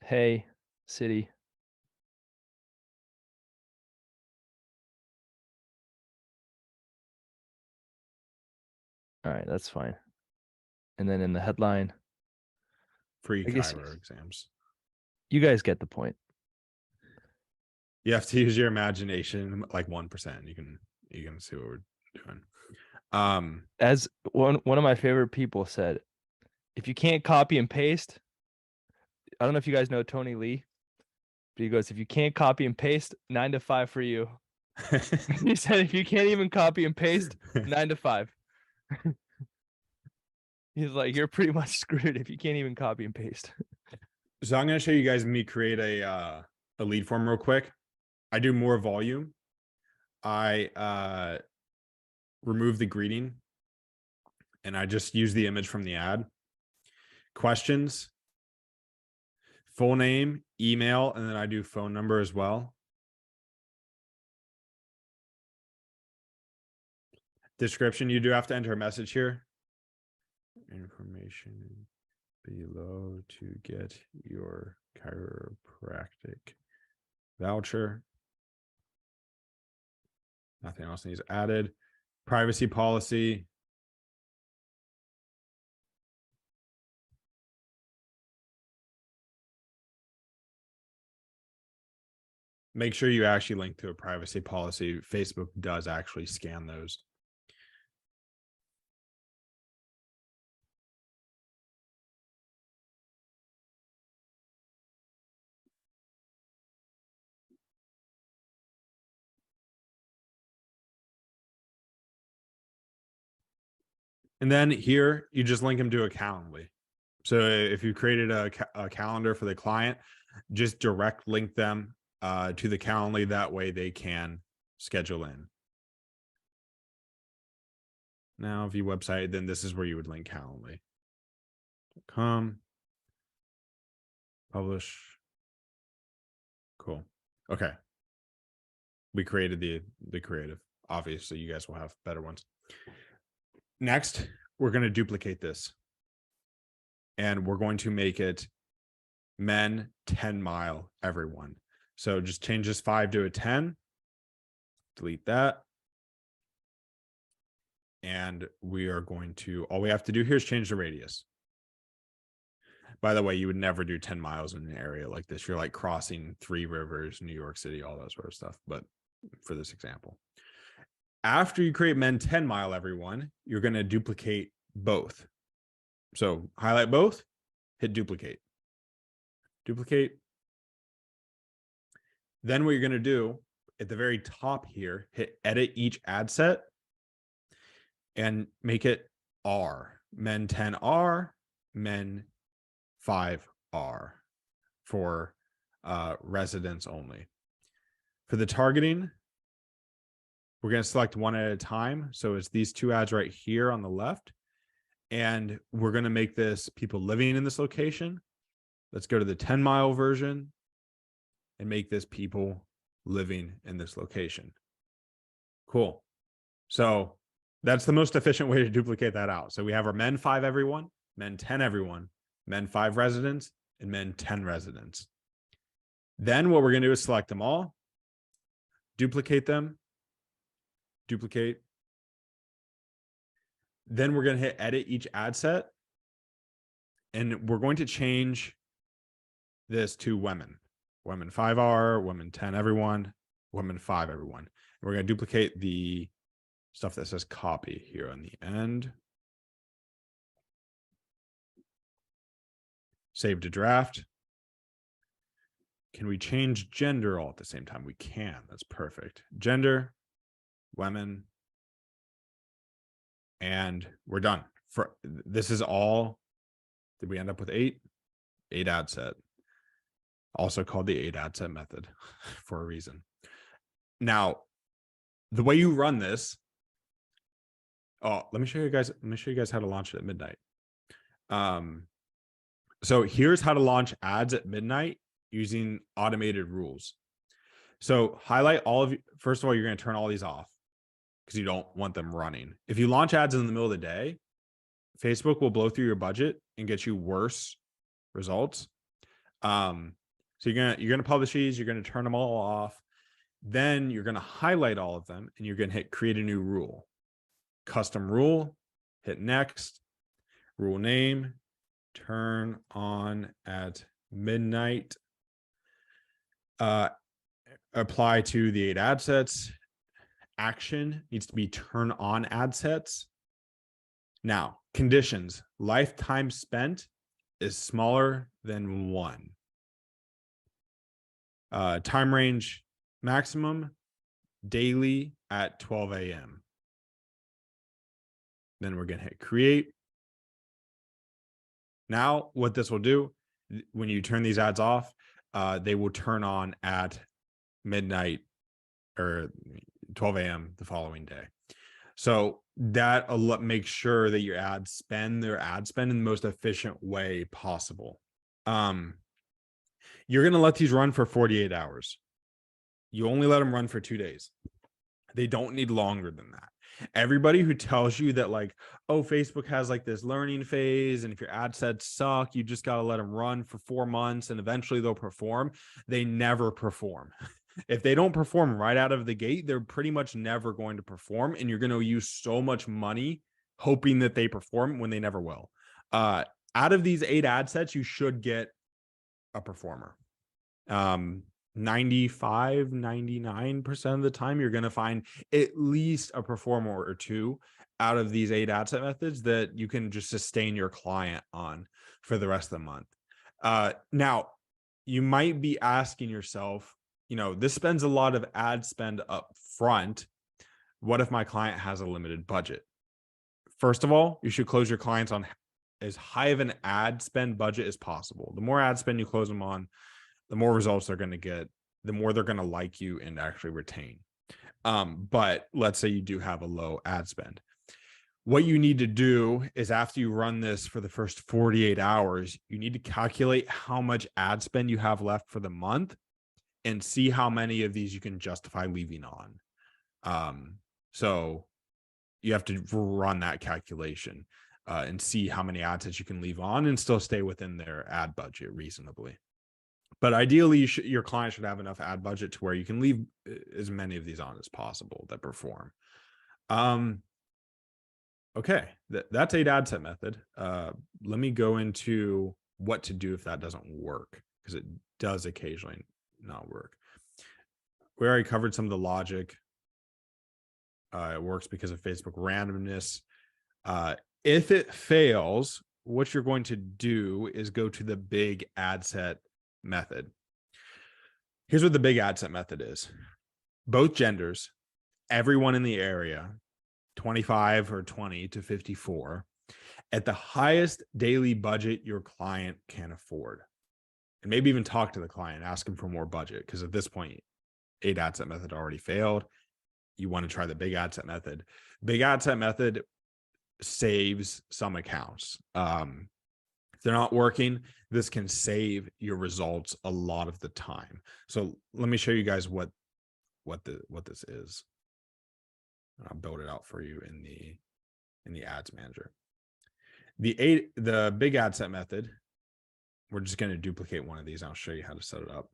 hey, city. All right, that's fine. And then in the headline, Free I guess Cairo exams. you guys get the point. You have to use your imagination, like 1%. You can see what we're doing. As one of my favorite people said, if you can't copy and paste, I don't know if you guys know Tony Lee, but he goes, if you can't copy and paste, 9 to 5 for you. He said, if you can't even copy and paste, 9 to 5. He's like, you're pretty much screwed if you can't even copy and paste. So I'm going to show you guys me create a lead form real quick. I do more volume. I remove the greeting and I just use the image from the ad. Questions, full name, email, and then I do phone number as well. Description, you do have to enter a message here. Information below to get your chiropractic voucher. Nothing else needs added. Privacy policy. Make sure you actually link to a privacy policy. Facebook does actually scan those. And then here, you just link them to a Calendly. So if you created a calendar for the client, just direct link them to the Calendly. That way they can schedule in. Now, view website, then this is where you would link Calendly.com. Publish. Cool. Okay. We created the creative. Obviously, you guys will have better ones. Next, we're going to duplicate this. And we're going to make it men 10 mile everyone. So just change this 5 to a 10. Delete that. And we are going to, all we have to do here is change the radius. By the way, you would never do 10 miles in an area like this. You're like crossing 3 rivers, New York City, all that sort of stuff. But for this example, after you create men 10 mile everyone, you're going to duplicate both. So highlight both, hit duplicate. Duplicate. Then what you're going to do at the very top here, hit edit each ad set and make it R. Men 10R, men 5R for residents only. For the targeting, we're going to select one at a time. So it's these 2 ads right here on the left. And we're going to make this people living in this location. Let's go to the 10 mile version and make this people living in this location. Cool. So that's the most efficient way to duplicate that out. So we have our men 5 everyone, men 10 everyone, men 5 residents, and men 10 residents. Then what we're going to do is select them all, duplicate them, duplicate. Then we're going to hit edit each ad set. And we're going to change this to women. Women 5R, women 10 everyone, women 5 everyone. And we're going to duplicate the stuff that says copy here on the end. Save to draft. Can we change gender all at the same time? We can. That's perfect. Gender, women, and we're done. For this is all. Did we end up with 8 ad set? Also called the 8 ad set method for a reason. Now, the way you run this. Oh, let me show you guys. Let me show you guys how to launch it at midnight. So here's how to launch ads at midnight using automated rules. So highlight all of you. First of all, you're going to turn all these off because you don't want them running. If you launch ads in the middle of the day, Facebook will blow through your budget and get you worse results. So you're gonna publish these. You're going to turn them all off. Then you're going to highlight all of them and you're going to hit create a new rule. Custom rule, hit next, rule name, turn on at midnight, apply to the 8 ad sets. Action needs to be turn on ad sets. Now, conditions, lifetime spent is smaller than 1. Time range maximum, daily at 12 a.m. Then we're going to hit create. Now, what this will do, when you turn these ads off, they will turn on at midnight or 12 a.m. the following day. So that makes sure that your ads spend their ad spend in the most efficient way possible. You're going to let these run for 48 hours. You only let them run for 2 days. They don't need longer than that. Everybody who tells you that like, oh, Facebook has like this learning phase, and if your ad sets suck, you just got to let them run for 4 months and eventually they'll perform. They never perform. If they don't perform right out of the gate, they're pretty much never going to perform. And you're going to use so much money hoping that they perform when they never will. Out of these 8 ad sets, you should get a performer. 99% of the time, you're going to find at least a performer or 2 out of these 8 ad set methods that you can just sustain your client on for the rest of the month. Now, you might be asking yourself, this spends a lot of ad spend up front. What if my client has a limited budget? First of all, you should close your clients on as high of an ad spend budget as possible. The more ad spend you close them on, the more results they're going to get, the more they're going to like you and actually retain. But let's say you do have a low ad spend. What you need to do is after you run this for the first 48 hours, you need to calculate how much ad spend you have left for the month and see how many of these you can justify leaving on. So you have to run that calculation and see how many ad sets you can leave on and still stay within their ad budget reasonably. But ideally, your client should have enough ad budget to where you can leave as many of these on as possible that perform. Okay, that's 8 ad set method. Let me go into what to do if that doesn't work, because it does occasionally not work. We already covered some of the logic. It works because of Facebook randomness. If it fails, what you're going to do is go to the big ad set method. Here's what the big ad set method is. Both genders, everyone in the area, 25 or 20 to 54, at the highest daily budget your client can afford. And maybe even talk to the client, ask them for more budget, because at this point, 8 ad set method already failed. You want to try the big ad set method. Big ad set method saves some accounts. If they're not working, this can save your results a lot of the time. So let me show you guys what this is. I'll build it out for you in the ads manager. The big ad set method, we're just going to duplicate one of these. I'll show you how to set it up.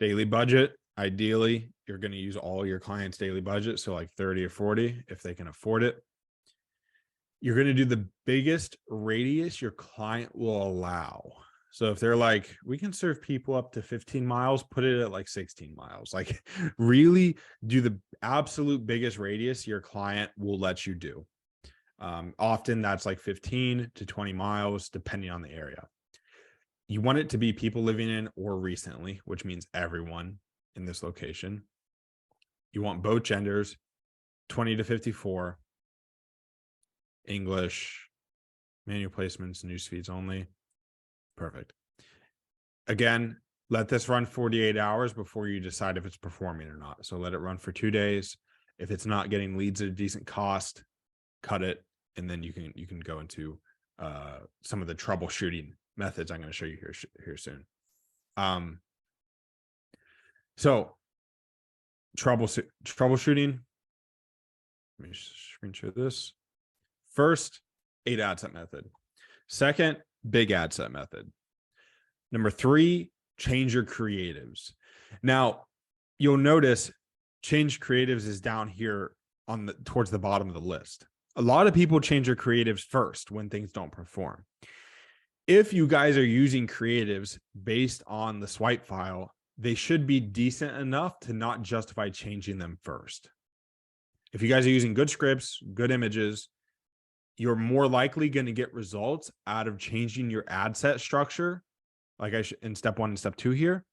Daily budget, ideally, you're going to use all your clients' daily budget. So like 30 or 40, if they can afford it. You're going to do the biggest radius your client will allow. So if they're like, we can serve people up to 15 miles, put it at like 16 miles. Like really do the absolute biggest radius your client will let you do. Often that's like 15 to 20 miles, depending on the area. You want it to be people living in or recently, which means everyone in this location. You want both genders, 20 to 54, English, manual placements, news feeds only. Perfect. Again, let this run 48 hours before you decide if it's performing or not. So let it run for 2 days. If it's not getting leads at a decent cost, cut it, and then you can go into some of the troubleshooting methods I'm going to show you here soon. So troubleshooting. Let me screen share this. First, 8 ad set method. Second, big ad set method. Number 3, change your creatives. Now, you'll notice change creatives is down here on towards the bottom of the list. A lot of people change their creatives first when things don't perform. If you guys are using creatives based on the swipe file, they should be decent enough to not justify changing them first. If you guys are using good scripts, good images, you're more likely going to get results out of changing your ad set structure, like in step 1 and step 2 here,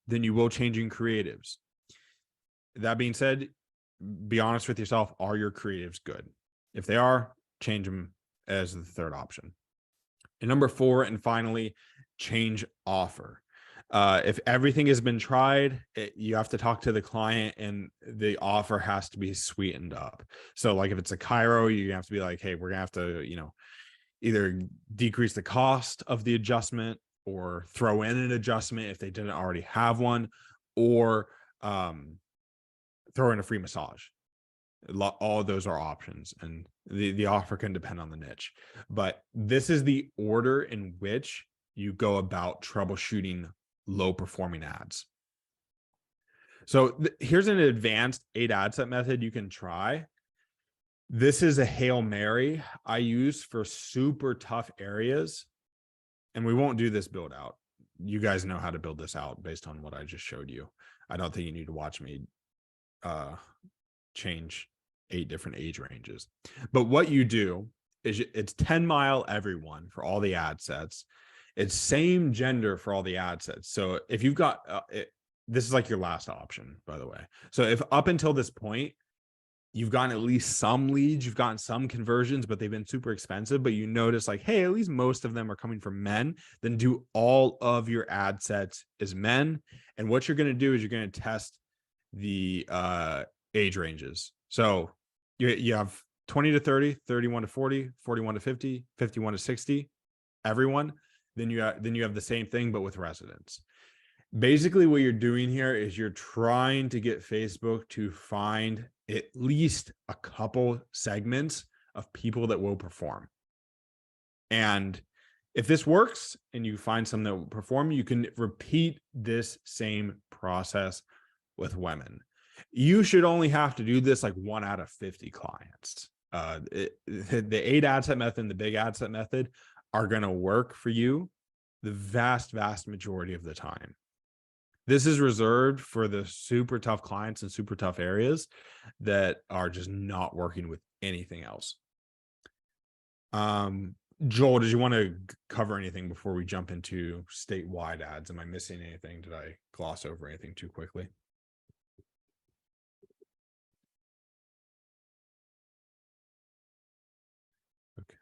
than you will changing creatives. That being said, be honest with yourself. Are your creatives good? If they are, change them as the third option. And number 4, and finally, change offer. If everything has been tried, you have to talk to the client and the offer has to be sweetened up. So like if it's a Cairo, you have to be like, hey, we're gonna have to, either decrease the cost of the adjustment or throw in an adjustment if they didn't already have one, or throw in a free massage. All of those are options, and the offer can depend on the niche. But this is the order in which you go about troubleshooting low performing ads. So here's an advanced 8 ad set method you can try. This is a Hail Mary I use for super tough areas. And we won't do this build out. You guys know how to build this out based on what I just showed you. I don't think you need to watch me change 8 different age ranges. But what you do is it's 10 mile everyone for all the ad sets. It's same gender for all the ad sets. So if you've got, this is like your last option, by the way. So if up until this point, you've gotten at least some leads, you've gotten some conversions, but they've been super expensive, but you notice like, hey, at least most of them are coming from men, then do all of your ad sets as men. And what you're going to do is you're going to test the age ranges. So you have 20 to 30, 31 to 40, 41 to 50, 51 to 60, everyone. Then you have the same thing, but with residents. Basically, what you're doing here is you're trying to get Facebook to find at least a couple segments of people that will perform. And if this works and you find some that will perform, you can repeat this same process with women. You should only have to do this like 1 out of 50 clients. The 8 ad set method and the big ad set method are going to work for you the vast majority of the time. This is reserved for the super tough clients and super tough areas that are just not working with anything else. Joel, did you want to cover anything before we jump into statewide ads? Am I missing anything? Did I gloss over anything too quickly?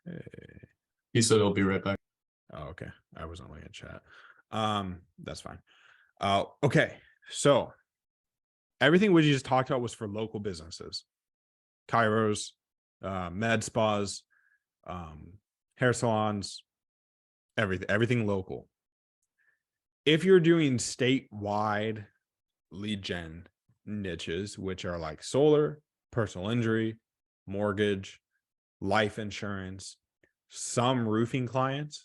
Okay. He said he'll be right back. Oh, okay. I wasn't looking at chat. That's fine. Okay. So everything we just talked about was for local businesses, chiros, med spas, hair salons, everything local. If you're doing statewide lead gen niches, which are like solar, personal injury, mortgage, life insurance, some roofing clients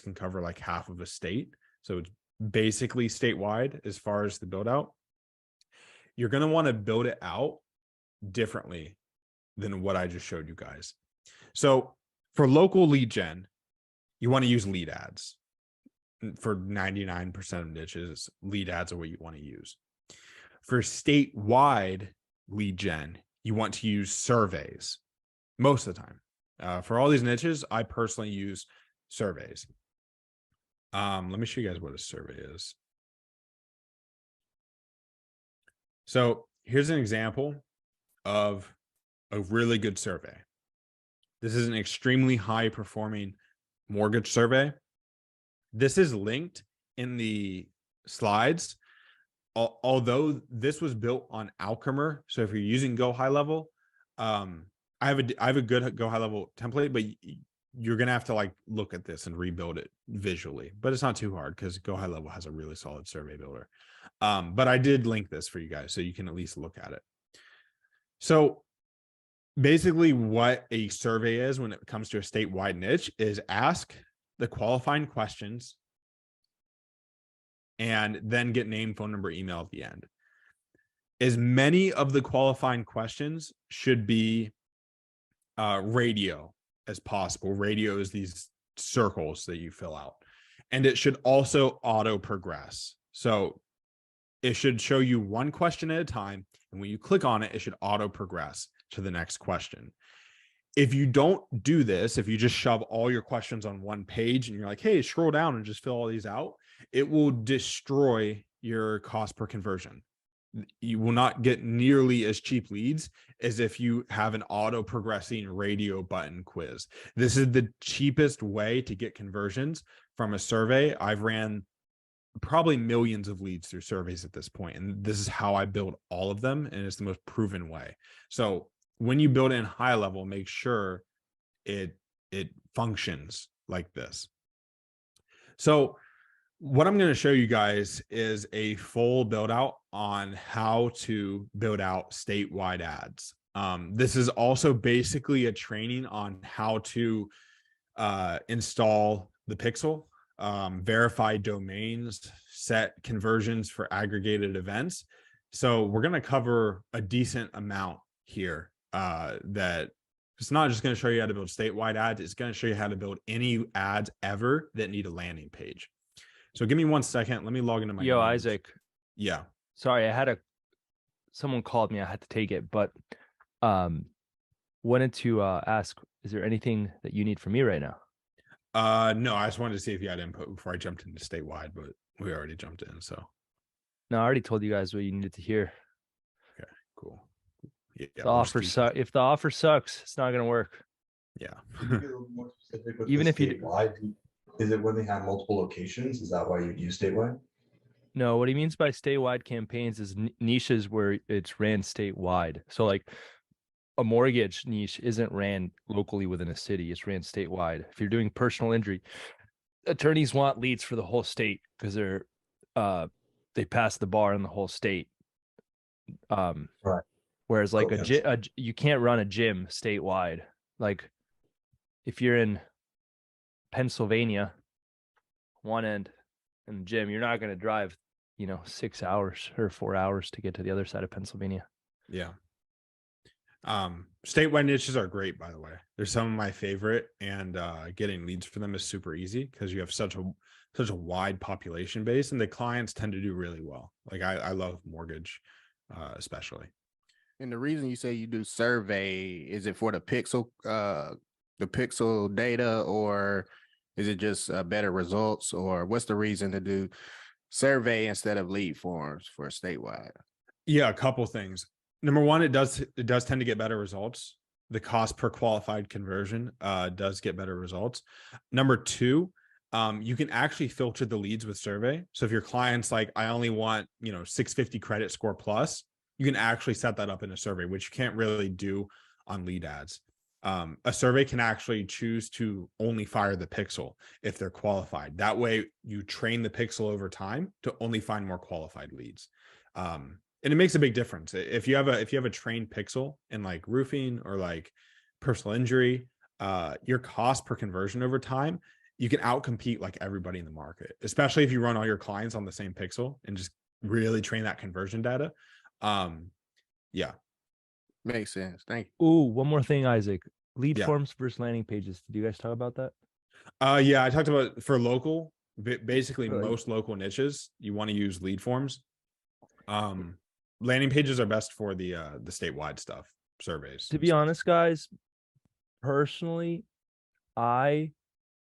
can cover like half of a state. So it's basically statewide as far as the build out, you're going to want to build it out differently than what I just showed you guys. So for local lead gen, you want to use lead ads. For 99% of niches, lead ads are what you want to use. For statewide lead gen, you want to use surveys most of the time. For all these niches, I personally use surveys. Let me show you guys what a survey is. So here's an example of a really good survey. This is an extremely high performing mortgage survey. This is linked in the slides. Although this was built on Alchemer, so if you're using Go High Level, I have a good Go High Level template, but you're gonna have to like look at this and rebuild it visually. But it's not too hard because Go High Level has a really solid survey builder. But I did link this for you guys so you can at least look at it. So basically, what a survey is when it comes to a statewide niche is ask the qualifying questions and then get name, phone number, email at the end. As many of the qualifying questions should be radio as possible. Radio is these circles that you fill out. And it should also auto progress. So it should show you one question at a time. And when you click on it, it should auto progress to the next question. If you don't do this, if you just shove all your questions on one page and you're like, hey, scroll down and just fill all these out, it will destroy your cost per conversion. You will not get nearly as cheap leads as if you have an auto progressing radio button quiz. This is the cheapest way to get conversions from a survey. I've ran probably millions of leads through surveys at this point, and this is how I build all of them, and it's the most proven way. So when you build in high level, make sure it functions like this. So what I'm going to show you guys is a full build out on how to build out statewide ads. This is also basically a training on how to install the pixel, verify domains, set conversions for aggregated events. So we're going to cover a decent amount here. That it's not just going to show you how to build statewide ads. It's going to show you how to build any ads ever that need a landing page. So give me 1 second. Let me log into my. Yo, Isaac. Yeah. Sorry, someone called me. I had to take it, but wanted to ask, is there anything that you need from me right now? No, I just wanted to see if you had input before I jumped into statewide, but we already jumped in. So no, I already told you guys what you needed to hear. Okay, cool. Yeah, if the offer sucks, it's not gonna work. Yeah. Even if you is it when they have multiple locations? Is that why you use statewide? No, what he means by statewide campaigns is niches where it's ran statewide. So like a mortgage niche isn't ran locally within a city, it's ran statewide. If you're doing personal injury, attorneys want leads for the whole state because they pass the bar in the whole state. Right. Whereas like you can't run a gym statewide. Like if you're in Pennsylvania, one end in the gym, you're not going to drive, 6 hours or 4 hours to get to the other side of Pennsylvania. Yeah. Statewide niches are great, by the way. They're some of my favorite, and getting leads for them is super easy because you have such a wide population base, and the clients tend to do really well. Like I love mortgage, especially. And the reason you say you do survey, is it for the pixel data, or is it just better results, or what's the reason to do survey instead of lead forms for statewide? Yeah, a couple things. Number one, it does tend to get better results. The cost per qualified conversion does get better results. Number two, you can actually filter the leads with survey. So if your client's like, I only want 650 credit score plus, you can actually set that up in a survey, which you can't really do on lead ads. A survey can actually choose to only fire the pixel if they're qualified. That way you train the pixel over time to only find more qualified leads. And it makes a big difference. If you have a trained pixel in like roofing or like personal injury, your cost per conversion over time you can outcompete like everybody in the market, especially if you run all your clients on the same pixel and just really train that conversion data. Yeah. Makes sense. Thank you. Ooh, one more thing, Isaac. Lead Yeah. forms versus landing pages. Did you guys talk about that? Yeah, I talked about for local, basically For, like- most local niches, you want to use lead forms. Landing pages are best for the statewide stuff, surveys. To be honest, guys, personally, I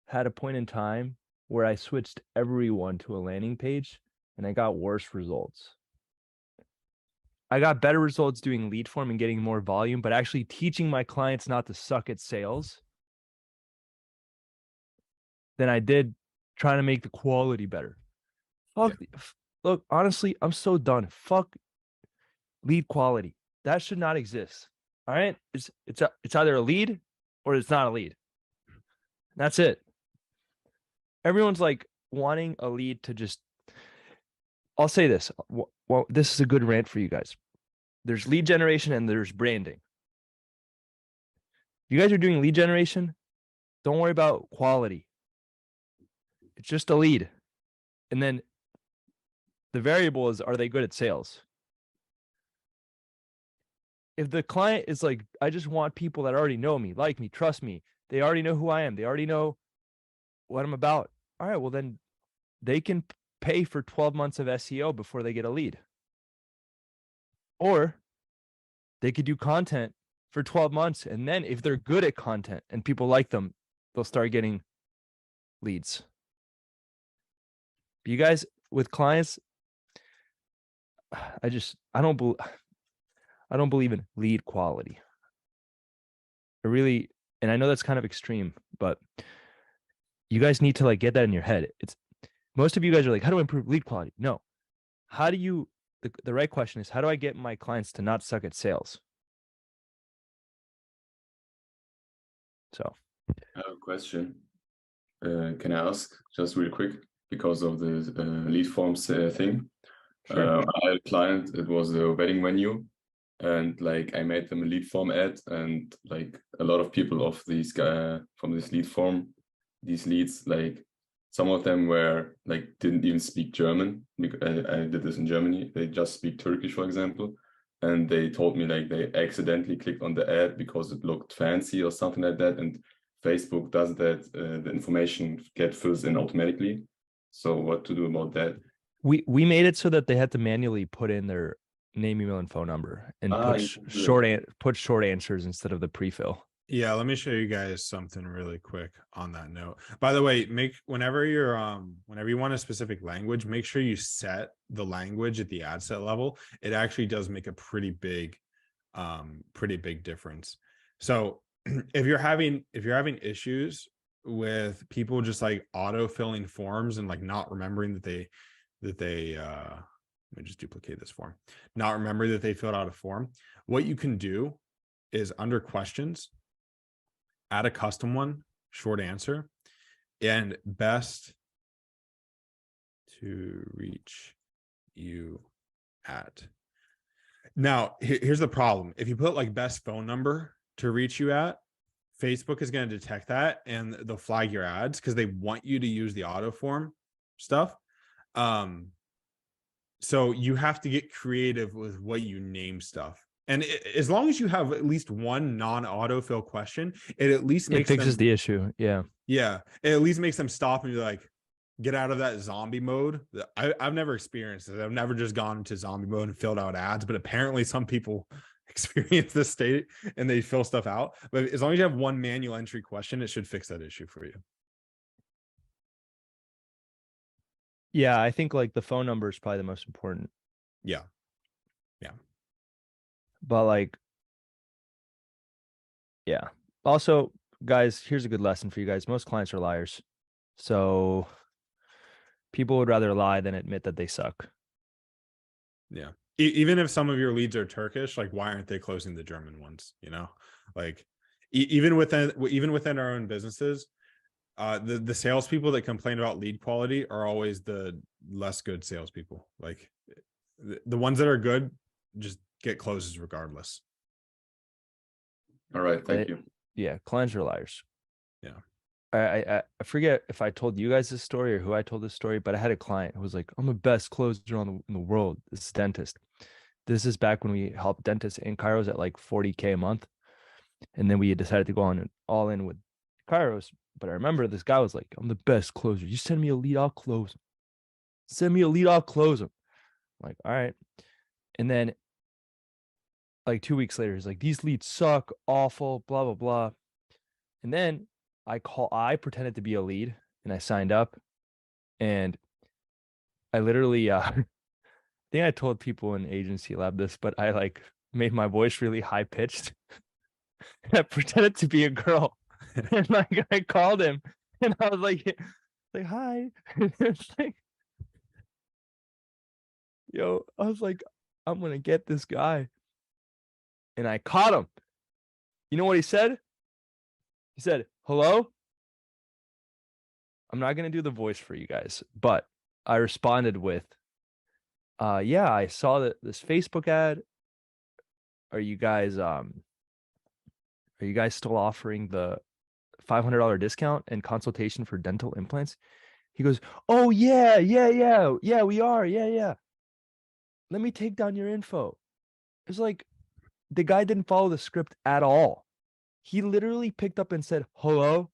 had a point in time where I switched everyone to a landing page and I got worse results. I got better results doing lead form and getting more volume, but actually teaching my clients not to suck at sales than I did trying to make the quality better. Fuck, look, honestly, I'm so done. Fuck lead quality. That should not exist. All right. It's either a lead or it's not a lead. That's it. Everyone's like wanting a lead to just, I'll say this. Well, this is a good rant for you guys. There's lead generation and there's branding. If you guys are doing lead generation, don't worry about quality. It's just a lead. And then the variable is, are they good at sales? If the client is like, I just want people that already know me, like me, trust me, they already know who I am, they already know what I'm about. All right, well, then they can pay for 12 months of SEO before they get a lead. Or they could do content for 12 months. And then if they're good at content and people like them, they'll start getting leads. But you guys with clients, I don't believe in lead quality. And I know that's kind of extreme, but you guys need to like get that in your head. Most of you guys are like, how do I improve lead quality? No. How do you, the right question is, how do I get my clients to not suck at sales? So I have a question. Can I ask just real quick because of the lead forms thing? Sure. I had a client, it was a wedding venue, and like I made them a lead form ad, and like a lot of people of these from this lead form, these leads, like some of them were like didn't even speak German. Because I did this in Germany. They just speak Turkish, for example, and they told me like they accidentally clicked on the ad because it looked fancy or something like that, and Facebook does that. The information fills in automatically. So what to do about that? We made it so that they had to manually put in their name, email, and phone number and put short answers instead of the pre-fill. Yeah, let me show you guys something really quick on that note. By the way, whenever you want a specific language, make sure you set the language at the ad set level. It actually does make a pretty big difference. So if you're having issues with people just like auto filling forms and like not remembering that they let me just duplicate this form, not remember that they filled out a form, what you can do is under questions, add a custom one, short answer, and best to reach you at. Now, here's the problem. If you put like best phone number to reach you at, Facebook is going to detect that and they'll flag your ads because they want you to use the auto form stuff. So you have to get creative with what you name stuff. And as long as you have at least one non-autofill question, it at least makes fixes the issue. Yeah. Yeah. It at least makes them stop and be like, get out of that zombie mode. I've never experienced it. I've never just gone into zombie mode and filled out ads, but apparently some people experience this state and they fill stuff out. But as long as you have one manual entry question, it should fix that issue for you. Yeah, I think like the phone number is probably the most important. Yeah. But like, yeah. Also, guys, here's a good lesson for you guys. Most clients are liars. So people would rather lie than admit that they suck. Yeah. Even if some of your leads are Turkish, like why aren't they closing the German ones? You know, like even within our own businesses, the salespeople that complain about lead quality are always the less good salespeople. Like the ones that are good just get closes regardless. All right, thank you. Yeah, clients are liars. Yeah. I forget if I told you guys this story or who I told this story, but I had a client who was like, I'm the best closer in the world. This dentist. This is back when we helped dentists in Kairos at like 40K a month. And then we decided to go on all in with Kairos. But I remember this guy was like, I'm the best closer. You send me a lead, I'll close him. Send me a lead, I'll close him. I'm like, all right. And then like 2 weeks later, he's like, these leads suck, awful, blah, blah, blah. And then I pretended to be a lead and I signed up. And I literally, I think I told people in agency lab this, but I like made my voice really high pitched. I pretended to be a girl. And like I called him and I was like hi. It's like, yo, I was like, I'm gonna get this guy. And I caught him. You know what he said? He said, hello? I'm not gonna do the voice for you guys, but I responded with, yeah, I saw this Facebook ad. Are you guys still offering the $500 discount and consultation for dental implants? He goes, oh yeah, we are. Yeah. Let me take down your info. It's like the guy didn't follow the script at all. He literally picked up and said, hello.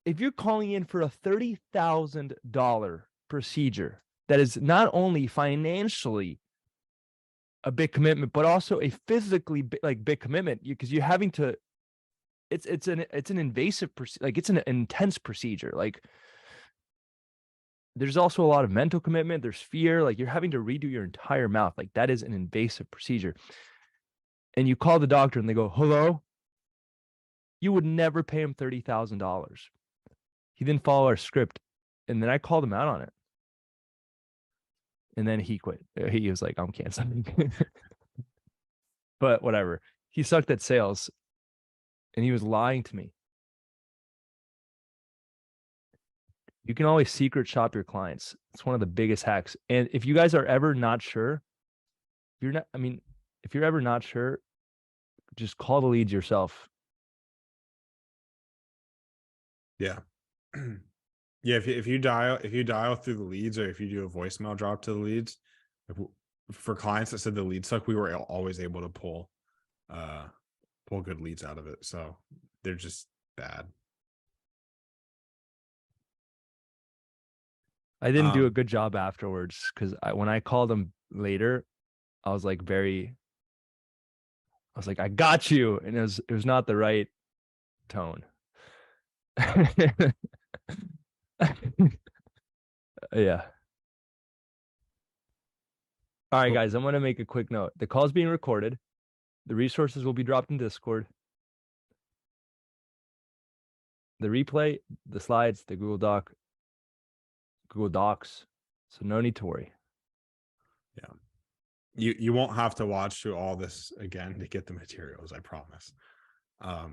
If you're calling in for a $30,000 procedure that is not only financially a big commitment, but also a physically big commitment, because you're having to, it's an invasive, like it's an intense procedure. Like there's also a lot of mental commitment. There's fear, like you're having to redo your entire mouth. Like that is an invasive procedure. And you call the doctor and they go, hello. You would never pay him $30,000. He didn't follow our script. And then I called him out on it. And then he quit. He was like, I'm canceling. But whatever. He sucked at sales and he was lying to me. You can always secret shop your clients. It's one of the biggest hacks. And if you guys are ever not sure, if you're ever not sure, just call the leads yourself. Yeah. Yeah. If you dial through the leads, or if you do a voicemail drop to the leads, for clients that said the leads suck, we were always able to pull good leads out of it. So they're just bad. I didn't do a good job afterwards, because when I called him later, I was like, I got you. And it was not the right tone. Yeah. All right, guys, I'm going to make a quick note. The call is being recorded. The resources will be dropped in Discord. The replay, the slides, the Google Docs. So no need to worry. Yeah. You won't have to watch through all this again to get the materials, I promise. Cool.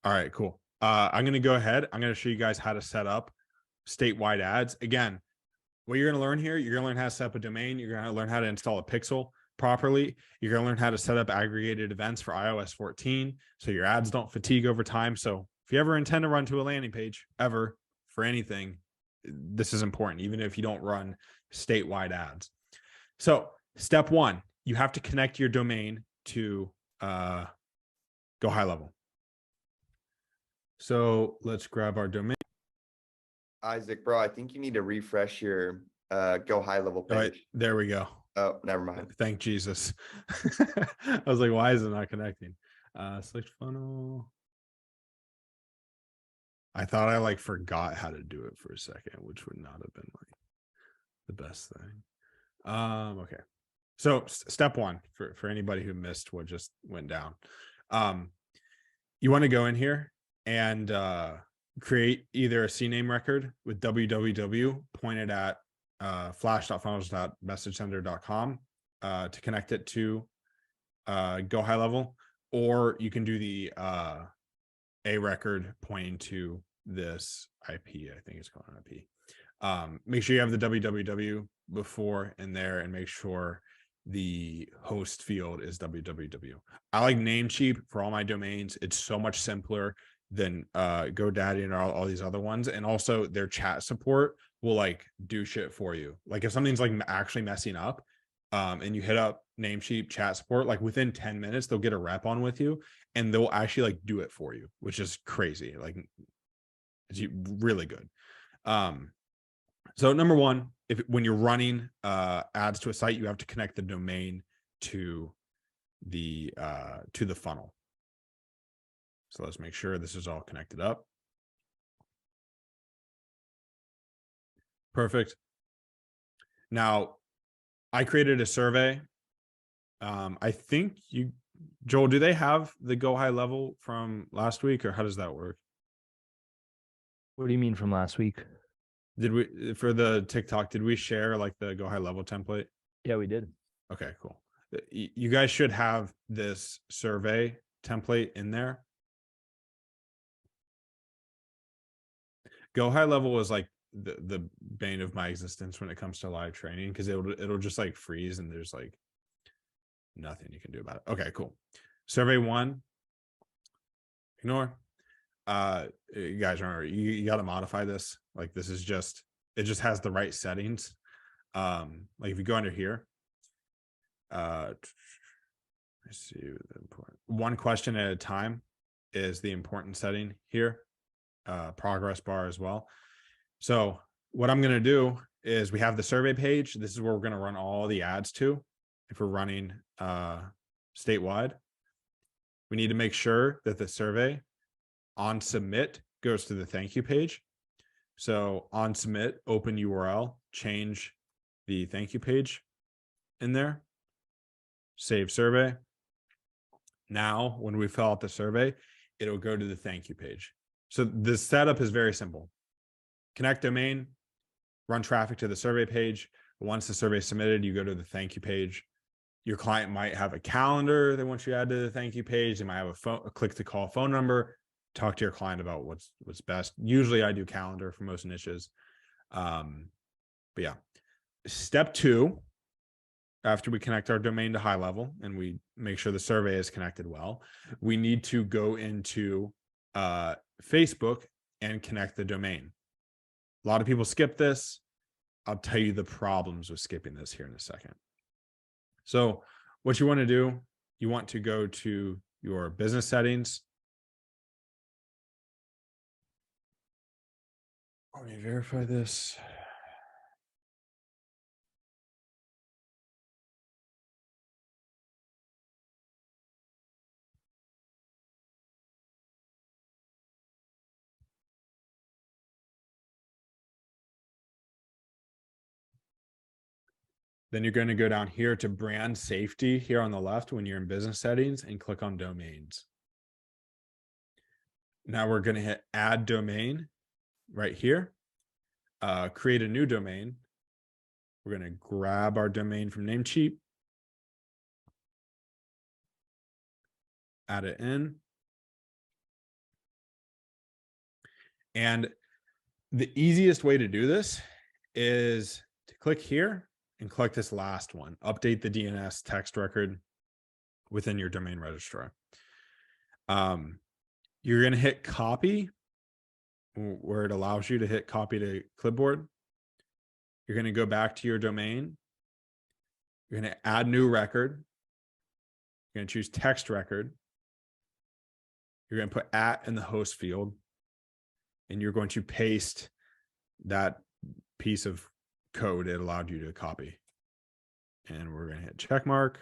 All right, cool. I'm going to go ahead. I'm going to show you guys how to set up statewide ads. Again, what you're going to learn here, you're going to learn how to set up a domain. You're going to learn how to install a pixel properly. You're going to learn how to set up aggregated events for iOS 14 so your ads don't fatigue over time. So if you ever intend to run to a landing page ever for anything, this is important, even if you don't run statewide ads. So step one, you have to connect your domain to Go High Level. So let's grab our domain. Isaac, bro, I think you need to refresh your Go High Level page. All right, there we go. Oh, never mind. Thank Jesus. I was like, why is it not connecting? Select funnel. I thought I forgot how to do it for a second, which would not have been the best thing. Okay. So step one for anybody who missed what just went down. You want to go in here and create either a CNAME record with www pointed at flash.funnels.messagesender.com to connect it to Go High Level, or you can do the a record pointing to this IP. I think it's called an IP. Make sure you have the www before in there, and make sure the host field is www. I like Namecheap for all my domains. It's so much simpler than GoDaddy and all these other ones. And also their chat support will like do shit for you. Like if something's like actually messing up, and you hit up Namecheap chat support, like within 10 minutes, they'll get a rep on with you and they'll actually like do it for you, which is crazy. Like it's really good. So number one, when you're running ads to a site, you have to connect the domain to the funnel. So let's make sure this is all connected up. Perfect. Now, I created a survey. I think Joel, do they have the go high level from last week, or how does that work? What do you mean from last week? Did we, for the TikTok, did we share like the go high level template? Yeah, we did. Okay, cool. You guys should have this survey template in there. Go high level is like the bane of my existence when it comes to live training, because it'll just like freeze and there's like nothing you can do about it. Okay, cool. Survey 1, ignore. You guys remember, you got to modify this. Like this is just, it just has the right settings. Like if you go under here, let's see, the important one question at a time is the important setting here. Progress bar as well. So what I'm going to do is we have the survey page. This is where we're going to run all the ads to. If we're running statewide, we need to make sure that the survey on submit goes to the thank you page. So on submit, open URL, change the thank you page in there, save survey. Now, when we fill out the survey, it'll go to the thank you page. So the setup is very simple. Connect domain, run traffic to the survey page. Once the survey is submitted, you go to the thank you page. Your client might have a calendar they want you to add to the thank you page. They might have a click to call phone number. Talk to your client about what's best. Usually I do calendar for most niches. But yeah. Step 2, after we connect our domain to high level and we make sure the survey is connected well, we need to go into Facebook and connect the domain. A lot of people skip this. I'll tell you the problems with skipping this here in a second. So what you want to do, you want to go to your business settings. Let me verify this. Then you're going to go down here to brand safety here on the left when you're in business settings and click on domains. Now we're going to hit add domain right here. Create a new domain. We're going to grab our domain from Namecheap, add it in. And the easiest way to do this is to click here and click this last one, update the DNS text record within your domain registrar. You're going to hit copy where it allows you to hit copy to clipboard. You're going to go back to your domain. You're going to add new record. You're going to choose text record. You're going to put @ in the host field, and you're going to paste that piece of code it allowed you to copy. And we're going to hit check mark.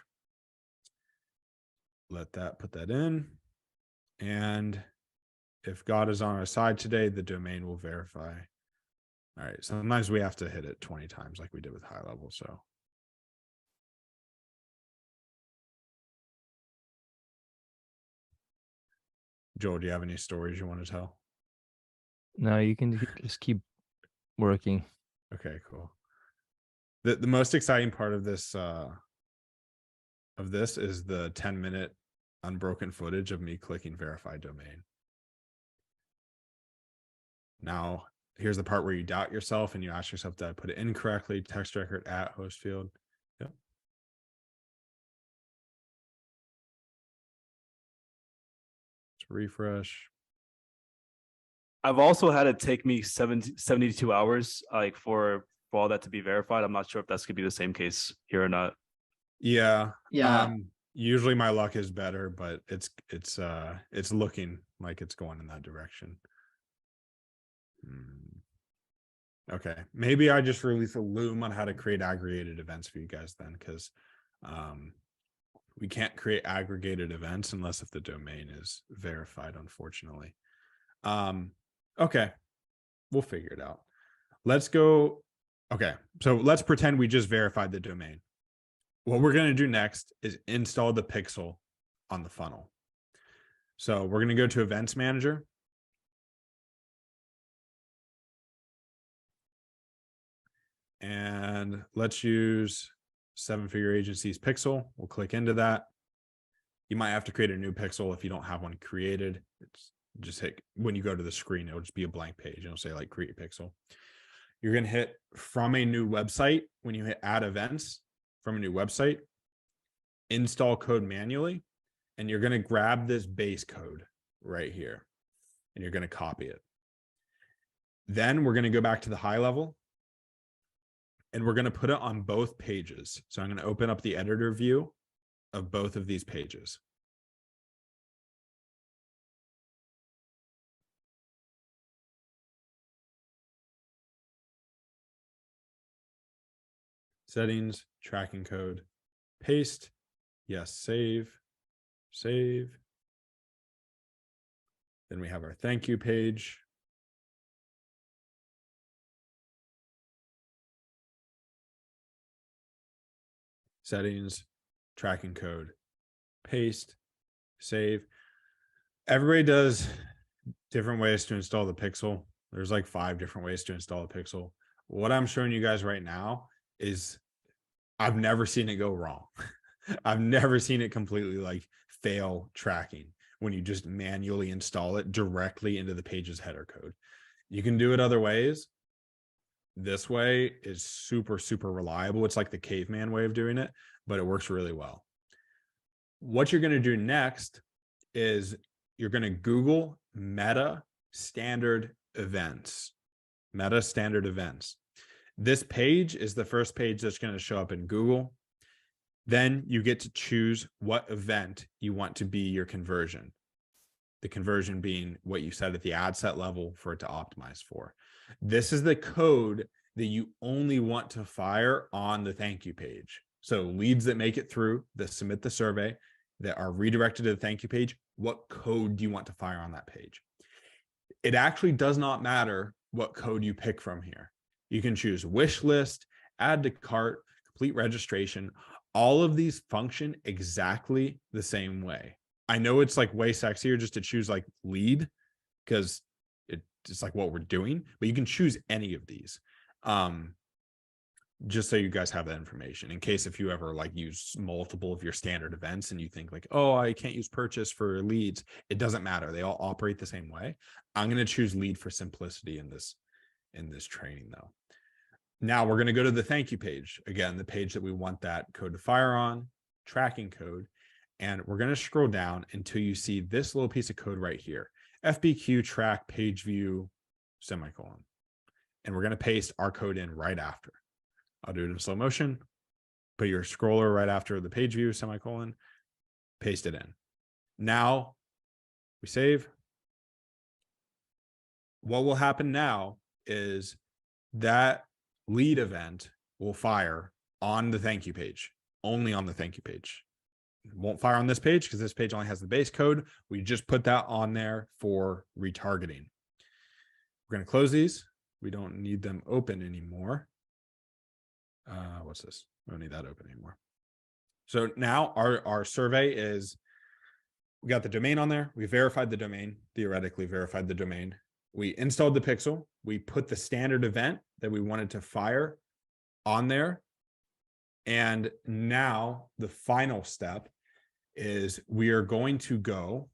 Put that in. And if God is on our side today, the domain will verify. All right. Sometimes we have to hit it 20 times like we did with high level. So Joel, do you have any stories you want to tell? No, you can just keep working. Okay, cool. The most exciting part of this is the 10-minute unbroken footage of me clicking verify domain. Now, here's the part where you doubt yourself and you ask yourself, did I put it incorrectly? Text record @ host field. Yep. refresh. I've also had it take me 72 hours, like for all that to be verified. I'm not sure if that's gonna be the same case here or not. Yeah. Yeah. Usually my luck is better, but it's looking like it's going in that direction. Okay, maybe I just release a loom on how to create aggregated events for you guys then, because we can't create aggregated events unless if the domain is verified, unfortunately. Okay, we'll figure it out. Let's go. Okay, so let's pretend we just verified the domain. What we're going to do next is install the pixel on the funnel. So we're going to go to Events Manager. And let's use 7-figure agencies pixel. We'll click into that. You might have to create a new pixel if you don't have one created. It's just hit, when you go to the screen, it'll just be a blank page. It'll say like create pixel. You're going to hit from a new website. When you hit add events from a new website, install code manually, and you're going to grab this base code right here and you're going to copy it. Then we're going to go back to the high level and we're going to put it on both pages. So I'm going to open up the editor view of both of these pages. Settings, tracking code, paste. Yes, save, save. Then we have our thank you page. Settings, tracking code, paste, save. Everybody does different ways to install the pixel. There's like 5 different ways to install a pixel. What I'm showing you guys right now is I've never seen it go wrong. I've never seen it completely like fail tracking when you just manually install it directly into the page's header code. You can do it other ways. This way is super, super reliable. It's like the caveman way of doing it, but it works really well. What you're going to do next is you're going to Google Meta Standard Events. Meta Standard Events. This page is the first page that's going to show up in Google. Then you get to choose what event you want to be your conversion. The conversion being what you set at the ad set level for it to optimize for. This is the code that you only want to fire on the thank you page. So leads that make it through, that submit the survey, that are redirected to the thank you page, what code do you want to fire on that page? It actually does not matter what code you pick from here. You can choose wish list, add to cart, complete registration. All of these function exactly the same way. I know it's like way sexier just to choose like lead because it's like what we're doing, but you can choose any of these. Just so you guys have that information in case if you ever like use multiple of your standard events and you think like, oh, I can't use purchase for leads. It doesn't matter. They all operate the same way. I'm going to choose lead for simplicity in this training though. Now we're going to go to the thank you page. Again, the page that we want that code to fire on, tracking code. And we're going to scroll down until you see this little piece of code right here. FBQ track page view semicolon. And we're going to paste our code in right after. I'll do it in slow motion. Put your scroller right after the page view semicolon, paste it in. Now we save. What will happen now is that lead event will fire on the thank you page, only on the thank you page. It won't fire on this page because this page only has the base code. We just put that on there for retargeting. We're going to close these. We don't need them open anymore. What's this? We don't need that open anymore. So now our survey is, we got the domain on there. We verified the domain, theoretically verified the domain. We installed the pixel. We put the standard event that we wanted to fire on there. And now the final step is we are going to go,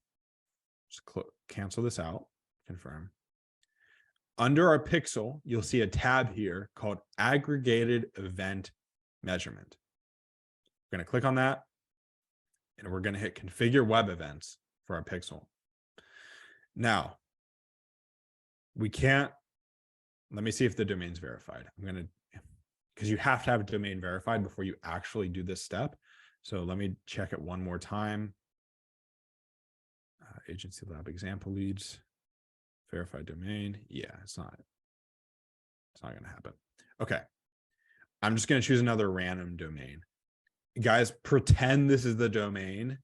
just cancel this out, confirm. Under our pixel, you'll see a tab here called Aggregated Event Measurement. We're going to click on that, and we're going to hit Configure Web Events for our pixel. Now, we can't, let me see if the domain's verified. I'm going to, because you have to have a domain verified before you actually do this step. So let me check it one more time. Agency Lab example leads, verified domain. Yeah, it's not going to happen. Okay. I'm just going to choose another random domain. Guys, pretend this is the domain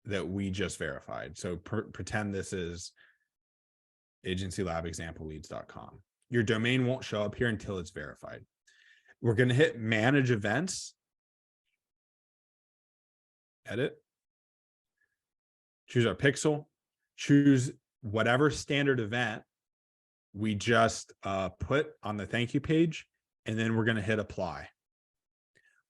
that we just verified. So pretend this is agencylabexampleleads.com. Your domain won't show up here until it's verified. We're going to hit manage events, edit, choose our pixel, choose whatever standard event we just put on the thank you page, and then we're going to hit apply.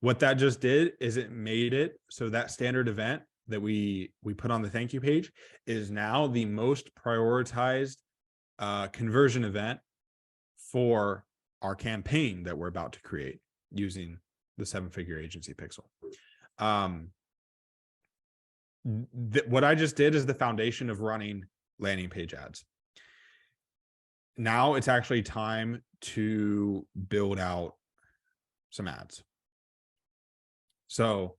What that just did is it made it so that standard event that we put on the thank you page is now the most prioritized conversion event for our campaign that we're about to create using the 7-figure agency pixel. What I just did is the foundation of running landing page ads. Now it's actually time to build out some ads. So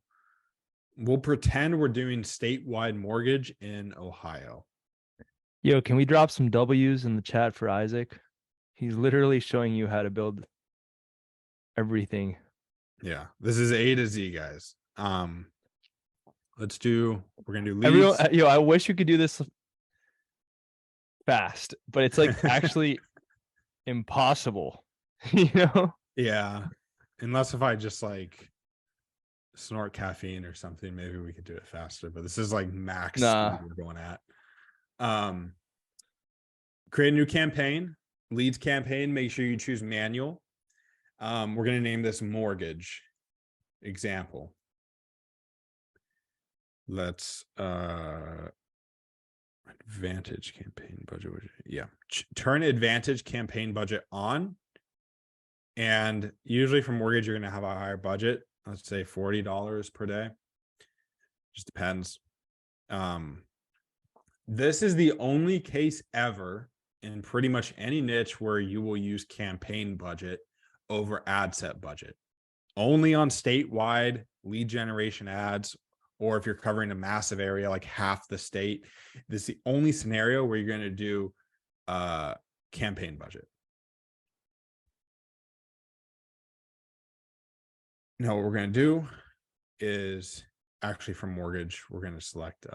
we'll pretend we're doing statewide mortgage in Ohio. Yo, can we drop some W's in the chat for Isaac? He's literally showing you how to build everything. Yeah, this is A to Z, guys. We're gonna do leads. Everyone, yo, I wish you could do this fast, but it's like actually impossible. You know? Yeah, unless if I just like snort caffeine or something, maybe we could do it faster. But this is like max speed we're going at. Create a new campaign, leads campaign. Make sure you choose manual. We're going to name this mortgage example. Let's advantage campaign budget. Yeah, turn advantage campaign budget on. And usually for mortgage, you're going to have a higher budget. Let's say $40 per day. Just depends. This is the only case ever in pretty much any niche where you will use campaign budget over ad set budget. Only on statewide lead generation ads, or if you're covering a massive area like half the state. This is the only scenario where you're going to do campaign budget. Now what we're going to do is actually for mortgage, we're going to select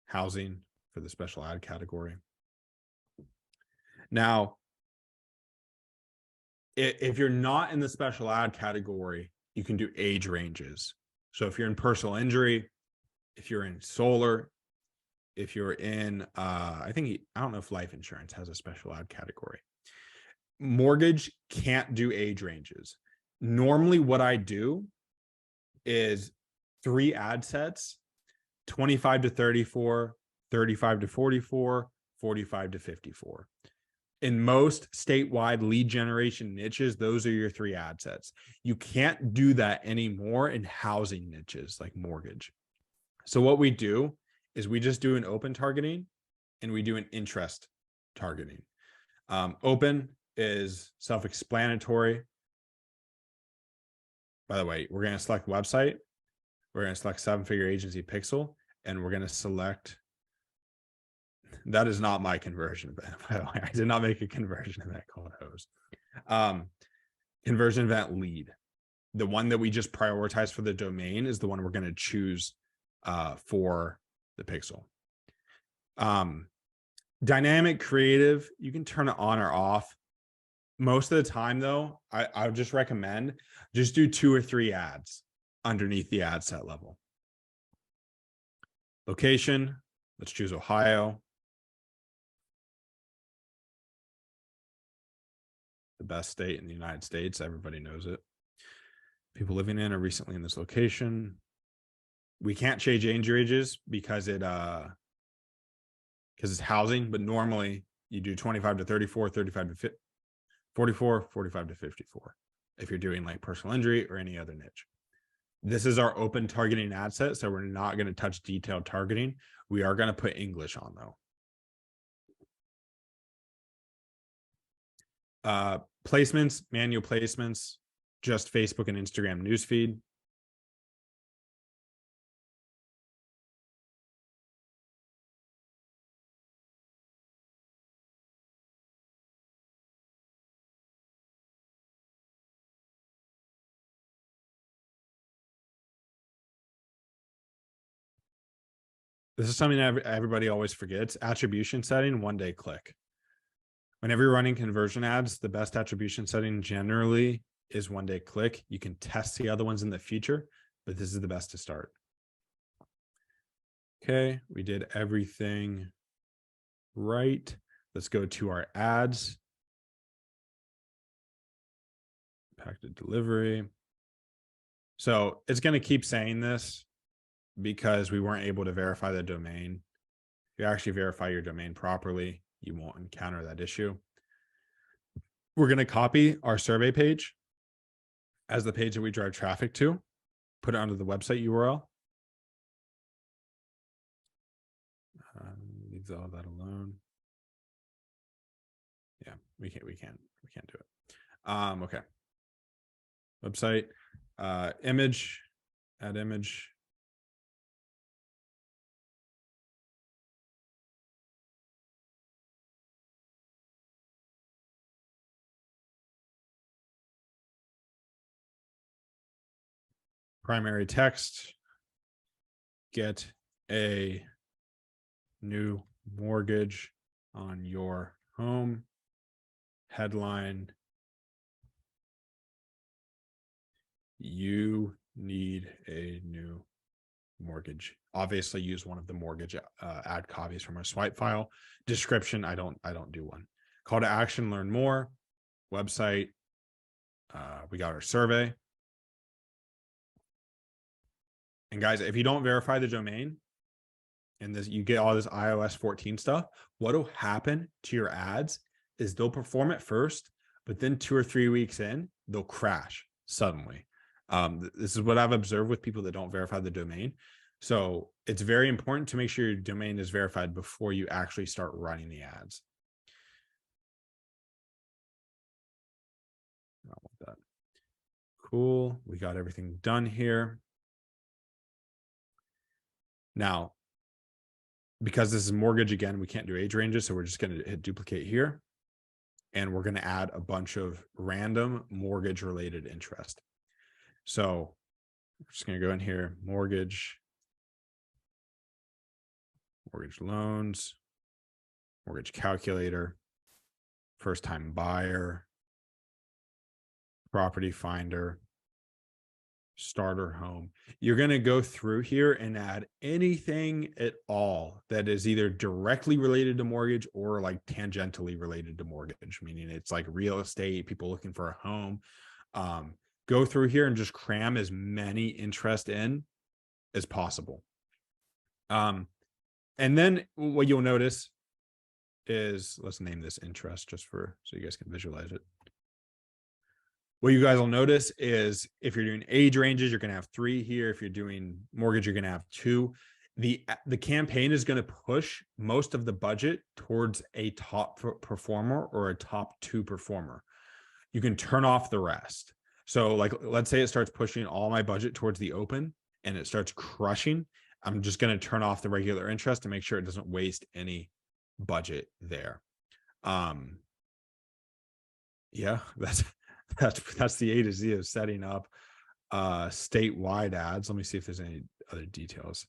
housing for the special ad category. Now, if you're not in the special ad category, you can do age ranges. So if you're in personal injury, if you're in solar, if you're in, I don't know if life insurance has a special ad category. Mortgage can't do age ranges. Normally what I do is 3 ad sets, 25 to 34, 35 to 44, 45 to 54. In most statewide lead generation niches, those are your 3 ad sets. You can't do that anymore in housing niches like mortgage. So what we do is we just do an open targeting and we do an interest targeting. Open is self-explanatory. By the way, we're going to select website. We're going to select 7-figure agency pixel, and we're going to select. That is not my conversion event, by the way. I did not make a conversion event called hose. Conversion event lead. The one that we just prioritized for the domain is the one we're going to choose for the pixel. Dynamic creative, you can turn it on or off. Most of the time, though, I would just recommend just do 2 or 3 ads underneath the ad set level. Location, let's choose Ohio. The best state in the United States. Everybody knows it. People living in or recently in this location. We can't change age ranges because it's housing, but normally you do 25 to 34, 35 to 44, 45 to 54 if you're doing like personal injury or any other niche. This is our open targeting ad set, so we're not going to touch detailed targeting. We are going to put English on though. Placements, manual placements, just Facebook and Instagram newsfeed. This is something that everybody always forgets. Attribution setting, 1 day click. Whenever you're running conversion ads, the best attribution setting generally is 1 day click. You can test the other ones in the future, but this is the best to start. Okay, we did everything right. Let's go to our ads. Impacted delivery. So it's going to keep saying this because we weren't able to verify the domain. If you actually verify your domain properly, you won't encounter that issue. We're going to copy our survey page as the page that we drive traffic to, put it onto the website URL. Leave all that alone. Yeah, we can't do it. Okay. Website, image, add image. Primary text, get a new mortgage on your home. Headline, you need a new mortgage. Obviously use one of the mortgage ad copies from our swipe file. Description, I don't do one. Call to action, learn more. Website, we got our survey. And guys, if you don't verify the domain and this, you get all this iOS 14 stuff, what'll happen to your ads is they'll perform at first, but then 2 or 3 weeks in, they'll crash suddenly. This is what I've observed with people that don't verify the domain. So it's very important to make sure your domain is verified before you actually start running the ads. I don't want that. Cool. We got everything done here. Now, because this is mortgage, again, we can't do age ranges. So we're just going to hit duplicate here. And we're going to add a bunch of random mortgage related interest. So we're just going to go in here, mortgage loans, mortgage calculator, first time buyer, property finder, starter home. You're going to go through here and add anything at all that is either directly related to mortgage or like tangentially related to mortgage, meaning it's like real estate, people looking for a home. Go through here and just cram as many interest in as possible. And then what you'll notice is, let's name this interest just for, so you guys can visualize it. What you guys will notice is if you're doing age ranges, you're going to have 3 here. If you're doing mortgage, you're going to have 2. The campaign is going to push most of the budget towards a top performer or a top 2 performer. You can turn off the rest. So like, let's say it starts pushing all my budget towards the open and it starts crushing. I'm just going to turn off the regular interest to make sure it doesn't waste any budget there. Yeah, that's the A to Z of setting up statewide ads. Let me see if there's any other details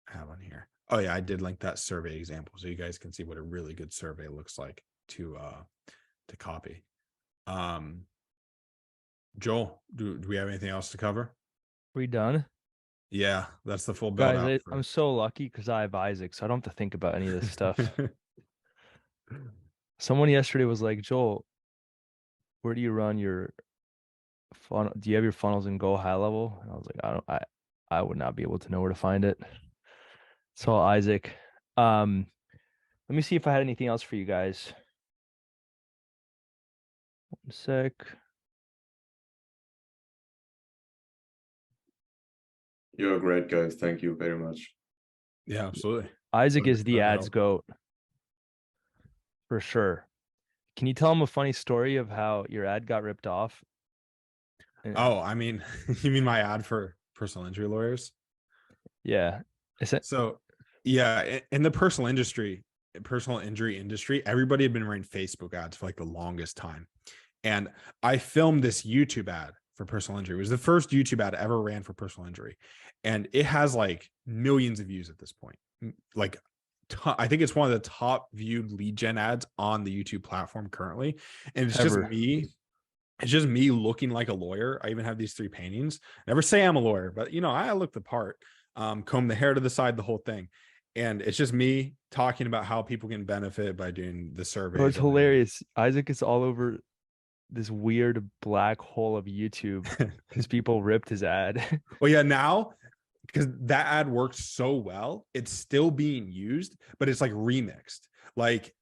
I have on here. Oh yeah, I did link that survey example so you guys can see what a really good survey looks like to copy. Joel, do we have anything else to cover? We done? Yeah, that's the full build Guys, out. I'm so lucky because I have Isaac, so I don't have to think about any of this stuff. Someone yesterday was like, Joel, where do you run your funnel? Do you have your funnels in Go High Level? And I was like, I would not be able to know where to find it. So Isaac, let me see if I had anything else for you guys. 1 sec. You're great, guys. Thank you very much. Yeah, absolutely. Isaac is the 100% ads help. goat for sure. Can you tell them a funny story of how your ad got ripped off? Oh, I mean, you mean my ad for personal injury lawyers? Yeah. So yeah, in the personal injury industry, everybody had been running Facebook ads for like the longest time. And I filmed this YouTube ad for personal injury. It was the first YouTube ad I ever ran for personal injury. And it has like millions of views at this point. Like I think it's one of the top viewed lead gen ads on the YouTube platform currently. And it's Ever. just me. It's just me looking like a lawyer. I even have these 3 paintings. Never say I'm a lawyer, but you know, I look the part. Comb the hair to the side, the whole thing. And it's just me talking about how people can benefit by doing the surveys. Oh, it's hilarious. Isaac is all over this weird black hole of YouTube because people ripped his ad. Well, yeah, now because that ad worked so well, it's still being used, but it's like remixed. Like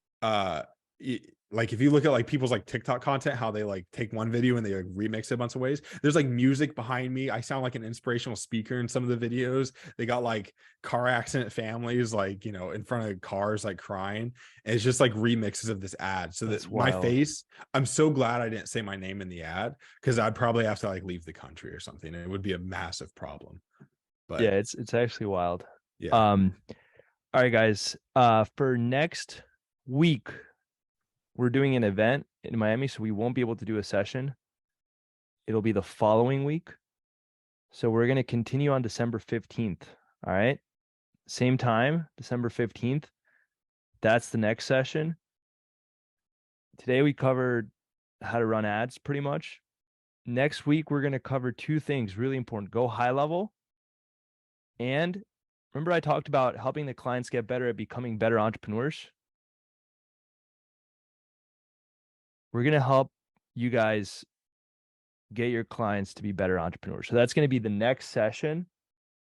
like if you look at like people's like TikTok content, how they like take one video and they like remix it a bunch of ways. There's like music behind me. I sound like an inspirational speaker in some of the videos. They got like car accident families, like, you know, in front of cars, like crying. And it's just like remixes of this ad. So That's that my wild. face, I'm so glad I didn't say my name in the ad because I'd probably have to like leave the country or something. And it would be a massive problem. But Yeah, it's actually wild. yeah. All right, guys. For next week, we're doing an event in Miami, so we won't be able to do a session. It'll be the following week. So we're going to continue on December 15th. All right. Same time, December 15th. That's the next session. Today we covered how to run ads pretty much. Next week, we're going to cover 2 things really important. Go high level. And remember I talked about helping the clients get better at becoming better entrepreneurs? We're going to help you guys get your clients to be better entrepreneurs. So that's going to be the next session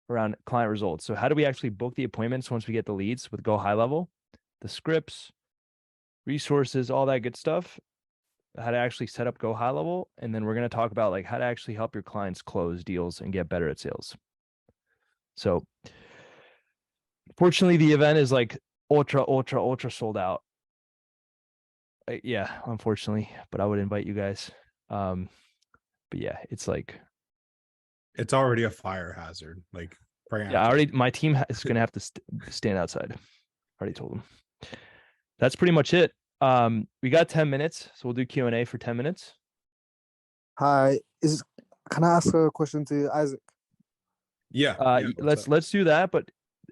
around client results. So how do we actually book the appointments once we get the leads with Go High Level? The scripts, resources, all that good stuff. How to actually set up Go High Level. And then we're going to talk about like how to actually help your clients close deals and get better at sales. So fortunately, the event is like ultra sold out. Yeah, unfortunately, but I would invite you guys. But yeah, it's like It's already a fire hazard. Like, yeah, my team is gonna have to stand outside. Already told them. That's pretty much it. We got 10 minutes, so we'll do Q&A for 10 minutes. Hi, can I ask a question to Isaac? Yeah. Let's do that, but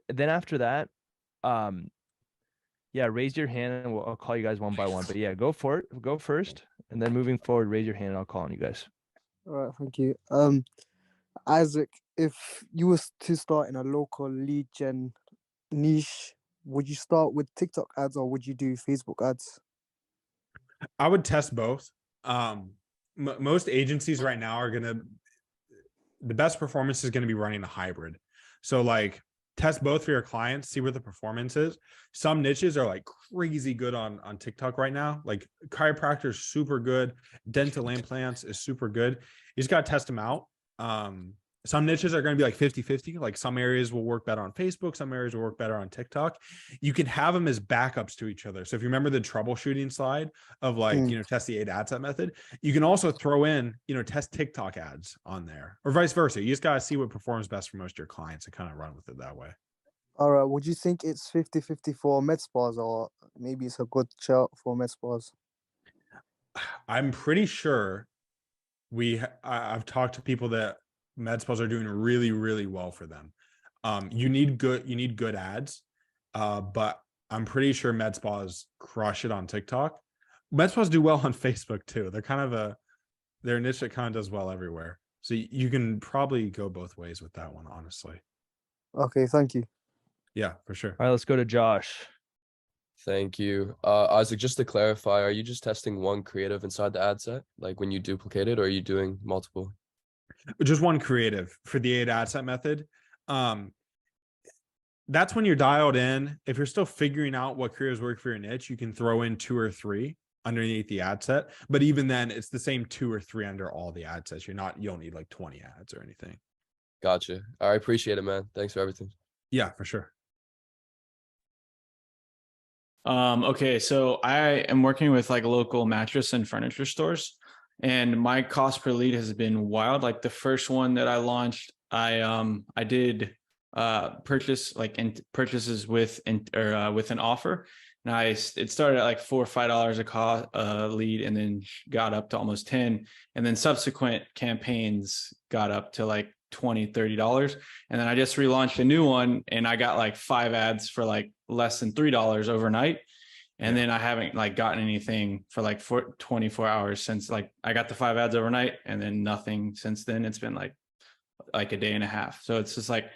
then after that, yeah, raise your hand and I'll call you guys one by one. But yeah, go for it. Go first, and then moving forward, raise your hand and I'll call on you guys. All right, thank you. Isaac, if you was to start in a local lead gen niche, would you start with TikTok ads or would you do Facebook ads? I would test both. Most agencies right now are the best performance is going to be running a hybrid. So like test both for your clients, see where the performance is. Some niches are like crazy good on TikTok right now. Like chiropractor is super good. Dental implants is super good. You just got to test them out. Some niches are going to be like 50-50. Like some areas will work better on Facebook. Some areas will work better on TikTok. You can have them as backups to each other. So if you remember the troubleshooting slide of like, you know, test the 8 ad set method, you can also throw in, you know, test TikTok ads on there or vice versa. You just got to see what performs best for most of your clients and kind of run with it that way. All right. Would you think it's 50-50 for med spas or maybe it's a good shout for med spas? I'm pretty sure I've talked to people that med spas are doing really, really well for them. You need good ads, but I'm pretty sure med spas crush it on TikTok. Med spas do well on Facebook too. They're kind of their niche that kind of does well everywhere. So you can probably go both ways with that one, honestly. Okay, thank you. Yeah, for sure. All right, let's go to Josh. Thank you. Isaac, just to clarify, are you just testing one creative inside the ad set? Like when you duplicate it, or are you doing multiple? Just one creative for the 8 ad set method. That's when you're dialed in. If you're still figuring out what creatives work for your niche, you can throw in 2 or 3 underneath the ad set. But even then, it's the same 2 or 3 under all the ad sets. You don't need like 20 ads or anything. Gotcha. I appreciate it, man. Thanks for everything. Yeah, for sure. Okay, so I am working with like local mattress and furniture stores, and my cost per lead has been wild. Like the first one that I launched, I did purchase like in purchases with with an offer. And it started at like $4 or $5 a cost lead, and then got up to almost 10. And then subsequent campaigns got up to like $20, $30. And then I just relaunched a new one, and I got like 5 ads for like less than $3 overnight. And then I haven't like gotten anything for like 24 hours since like I got the 5 ads overnight, and then nothing since then. It's been like a day and a half. So it's just like,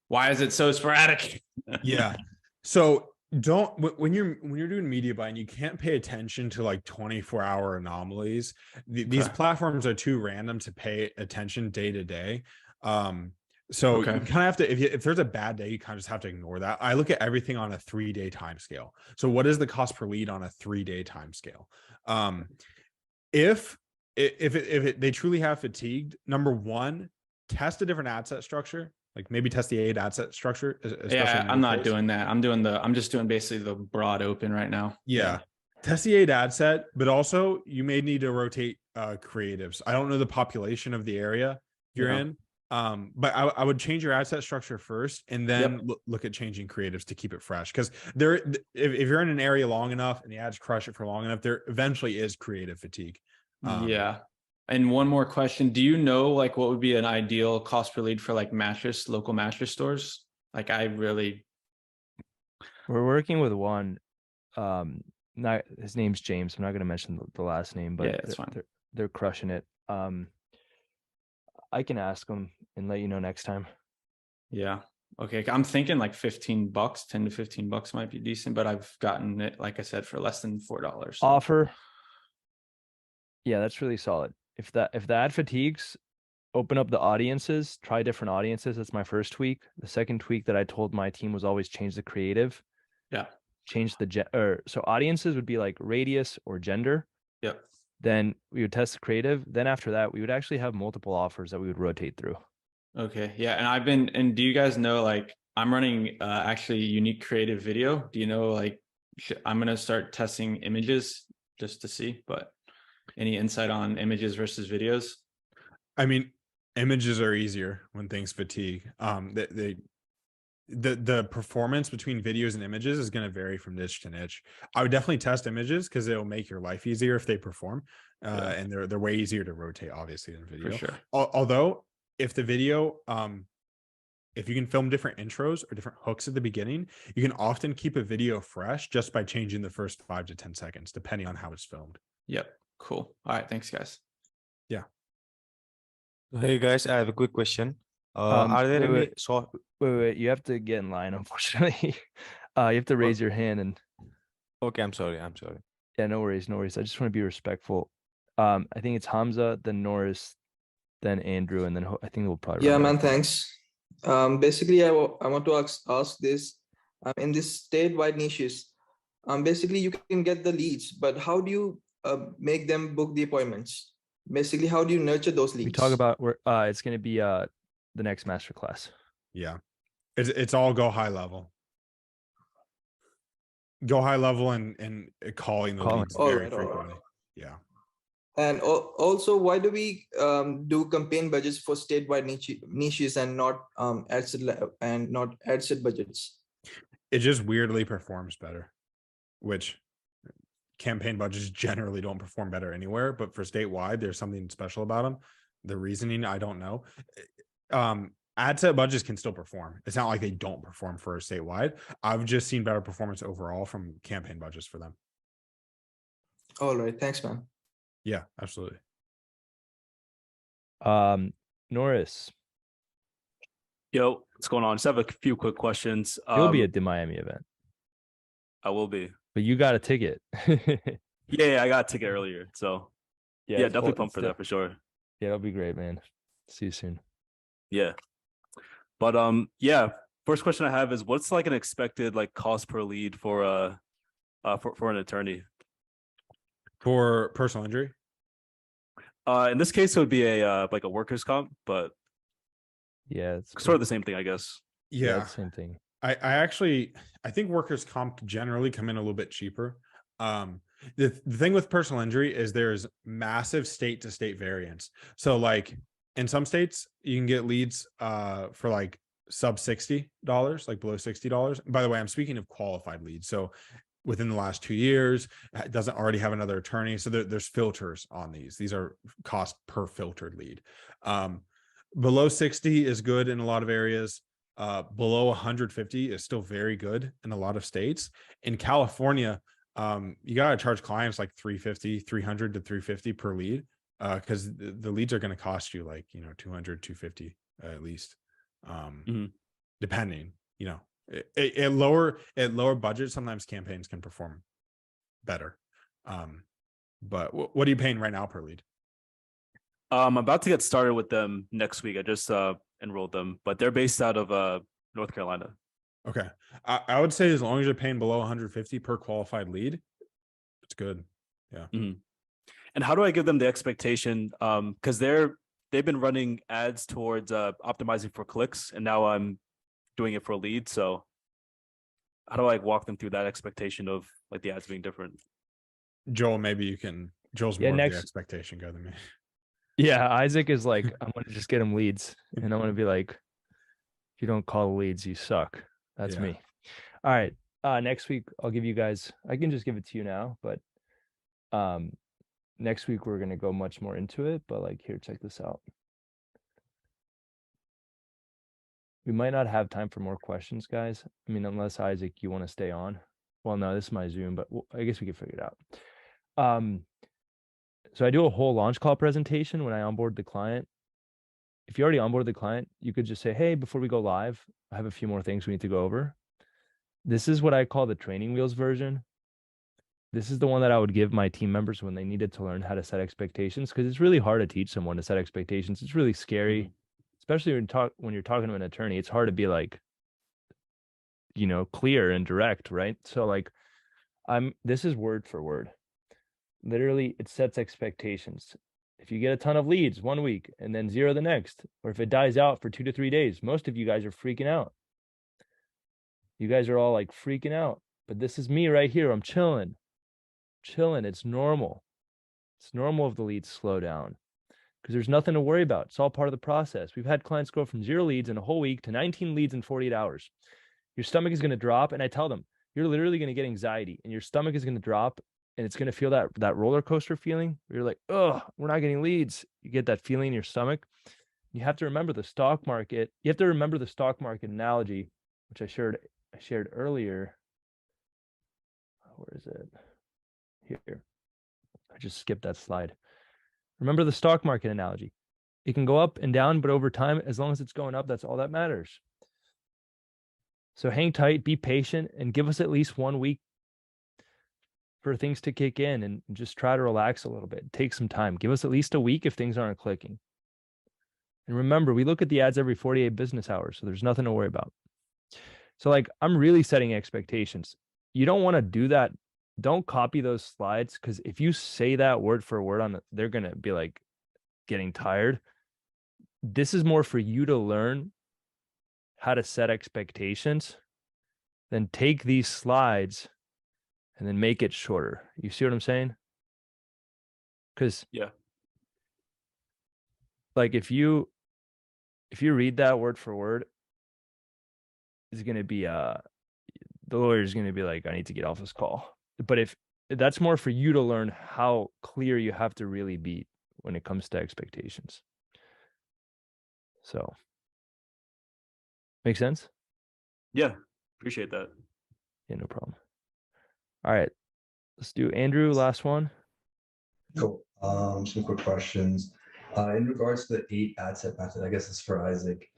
why is it so sporadic? Yeah. So when you're doing media buying, you can't pay attention to like 24-hour anomalies. These platforms are too random to pay attention day to day. So you kind of have to, if there's a bad day, you kind of just have to ignore that. I look at everything on a 3-day time scale. So what is the cost per lead on a 3-day time scale? If they truly have fatigued, number one, test a different ad set structure. Like maybe test the 8 ad set structure. Yeah, I'm not doing that. I'm just doing basically the broad open right now. Yeah. Test the 8 ad set, but also you may need to rotate creatives. I don't know the population of the area you're in. But I would change your ad set structure first, and then look at changing creatives to keep it fresh. Because if you're in an area long enough and the ads crush it for long enough, there eventually is creative fatigue. Yeah. And one more question. Do you know like what would be an ideal cost per lead for like local mattress stores? Like we're working with one, not his name's James. I'm not going to mention the last name, but yeah, it's fine. They're crushing it. I can ask them and let you know next time. Yeah. Okay. I'm thinking like $15, $10 to $15 might be decent, but I've gotten it, like I said, for less than $4. So. Offer. Yeah, that's really solid. If the ad fatigues, open up the audiences, try different audiences. That's my first tweak. The second tweak that I told my team was always change the creative. Yeah. Change so audiences would be like radius or gender. Yep. Then we would test the creative. Then after that, we would actually have multiple offers that we would rotate through. Okay. Yeah. And do you guys know, like I'm running actually unique creative video. Do you know, like I'm going to start testing images just to see, but any insight on images versus videos? I mean, images are easier when things fatigue. The performance between videos and images is going to vary from niche to niche. I would definitely test images because it'll make your life easier if they perform, and they're way easier to rotate, obviously, than video. For sure. Although, if the video, if you can film different intros or different hooks at the beginning, you can often keep a video fresh just by changing the first 5 to 10 seconds, depending on how it's filmed. Yep. Cool. All right. Thanks, guys. Yeah. Hey guys, I have a quick question. Are there any Wait, you have to get in line, unfortunately. You have to raise your hand and Okay, I'm sorry. yeah, no worries. I just want to be respectful. I think it's Hamza, then Norris, then Andrew, and then I think we'll probably Yeah, man, thanks. Basically, I want to ask this. In this statewide niches, basically you can get the leads, but how do you make them book the appointments? Basically, how do you nurture those leads? We talk about where it's going to be the next masterclass. Yeah, it's all go high level. Go high level and calling the leads very frequently. Yeah. And also, why do we do campaign budgets for statewide niches and not ad set budgets? It just weirdly performs better, which campaign budgets generally don't perform better anywhere, but for statewide, there's something special about them. The reasoning, I don't know. Ad set budgets can still perform. It's not like they don't perform for a statewide. I've just seen better performance overall from campaign budgets for them. All right. Thanks, man. Yeah, absolutely. Norris. Yo, what's going on? Just have a few quick questions. You'll be at the Miami event. I will be. But you got a ticket. Yeah, I got a ticket earlier. So yeah, definitely pumped for that for sure. Yeah, it'll be great, man. See you soon. Yeah. But yeah, first question I have is what's like an expected like cost per lead for an attorney? For personal injury? In this case it would be a like a workers' comp, but yeah, it's sort of the same thing, I guess. Yeah, same thing. I actually, I think workers' comp generally come in a little bit cheaper. The thing with personal injury is there's massive state to state variance. So like in some states you can get leads for like sub $60, like below $60. By the way, I'm speaking of qualified leads. So within the last 2 years, it doesn't already have another attorney. So there's filters on these. These are cost per filtered lead. Below 60 is good in a lot of areas. Below 150 is still very good in a lot of states. In California, you got to charge clients like 300 to 350 per lead, because the leads are going to cost you like, 200, 250 at least, depending, at lower budget, sometimes campaigns can perform better. But what are you paying right now per lead? I'm about to get started with them next week. I just enrolled them, but they're based out of North Carolina. Okay. I would say as long as you're paying below 150 per qualified lead, it's good. Yeah. And how do I give them the expectation? Because they've been running ads towards optimizing for clicks, and now I'm doing it for a lead. So how do I walk them through that expectation of like the ads being different? Joel, maybe you can. Joel's more of the expectation guy than me. Yeah, Isaac is like, I'm gonna just get him leads, and I'm gonna be like, if you don't call the leads, you suck. That's me. All right. Next week I'll give you guys, I can just give it to you now, but next week we're gonna go much more into it. But like, here, check this out. We might not have time for more questions, guys. I mean, unless Isaac, you want to stay on. Well, no, this is my Zoom, but I guess we can figure it out. So I do a whole launch call presentation when I onboard the client. If you already onboarded the client, you could just say, hey, before we go live, I have a few more things we need to go over. This is what I call the training wheels version. This is the one that I would give my team members when they needed to learn how to set expectations, because it's really hard to teach someone to set expectations. It's really scary, especially when you're talking to an attorney. It's hard to be like, clear and direct, right? So like, this is word for word. Literally, it sets expectations. If you get a ton of leads 1 week and then 0 the next, or if it dies out for 2 to 3 days, most of you guys are freaking out. You guys are all like freaking out. But this is me right here. I'm chilling. It's normal. It's normal if the leads slow down, because there's nothing to worry about. It's all part of the process. We've had clients go from 0 leads in a whole week to 19 leads in 48 hours. Your stomach is going to drop. And I tell them, you're literally going to get anxiety, and your stomach is going to drop. And it's going to feel that roller coaster feeling where you're like, oh, we're not getting leads. You get that feeling in your stomach. You have to remember the stock market. You have to remember the stock market analogy, which I shared earlier. Where is it? Here. I just skipped that slide. Remember the stock market analogy. It can go up and down, but over time, as long as it's going up, that's all that matters. So hang tight, be patient, and give us at least 1 week for things to kick in, and just try to relax a little bit. Take some time. Give us at least a week if things aren't clicking. And remember, we look at the ads every 48 business hours, so there's nothing to worry about. So like, I'm really setting expectations. You don't want to do that. Don't copy those slides, because if you say that word for word they're going to be like getting tired. This is more for you to learn how to set expectations. Then take these slides and then make it shorter. You see what I'm saying? Because like, if you read that word for word, it's going to be the lawyer's going to be like, I need to get off this call. But if that's more for you to learn how clear you have to really be when it comes to expectations. So, make sense? Yeah, appreciate that. Yeah, no problem. All right, let's do Andrew, last one. Cool. Some quick questions. In regards to the 8 ad set method, I guess it's for Isaac.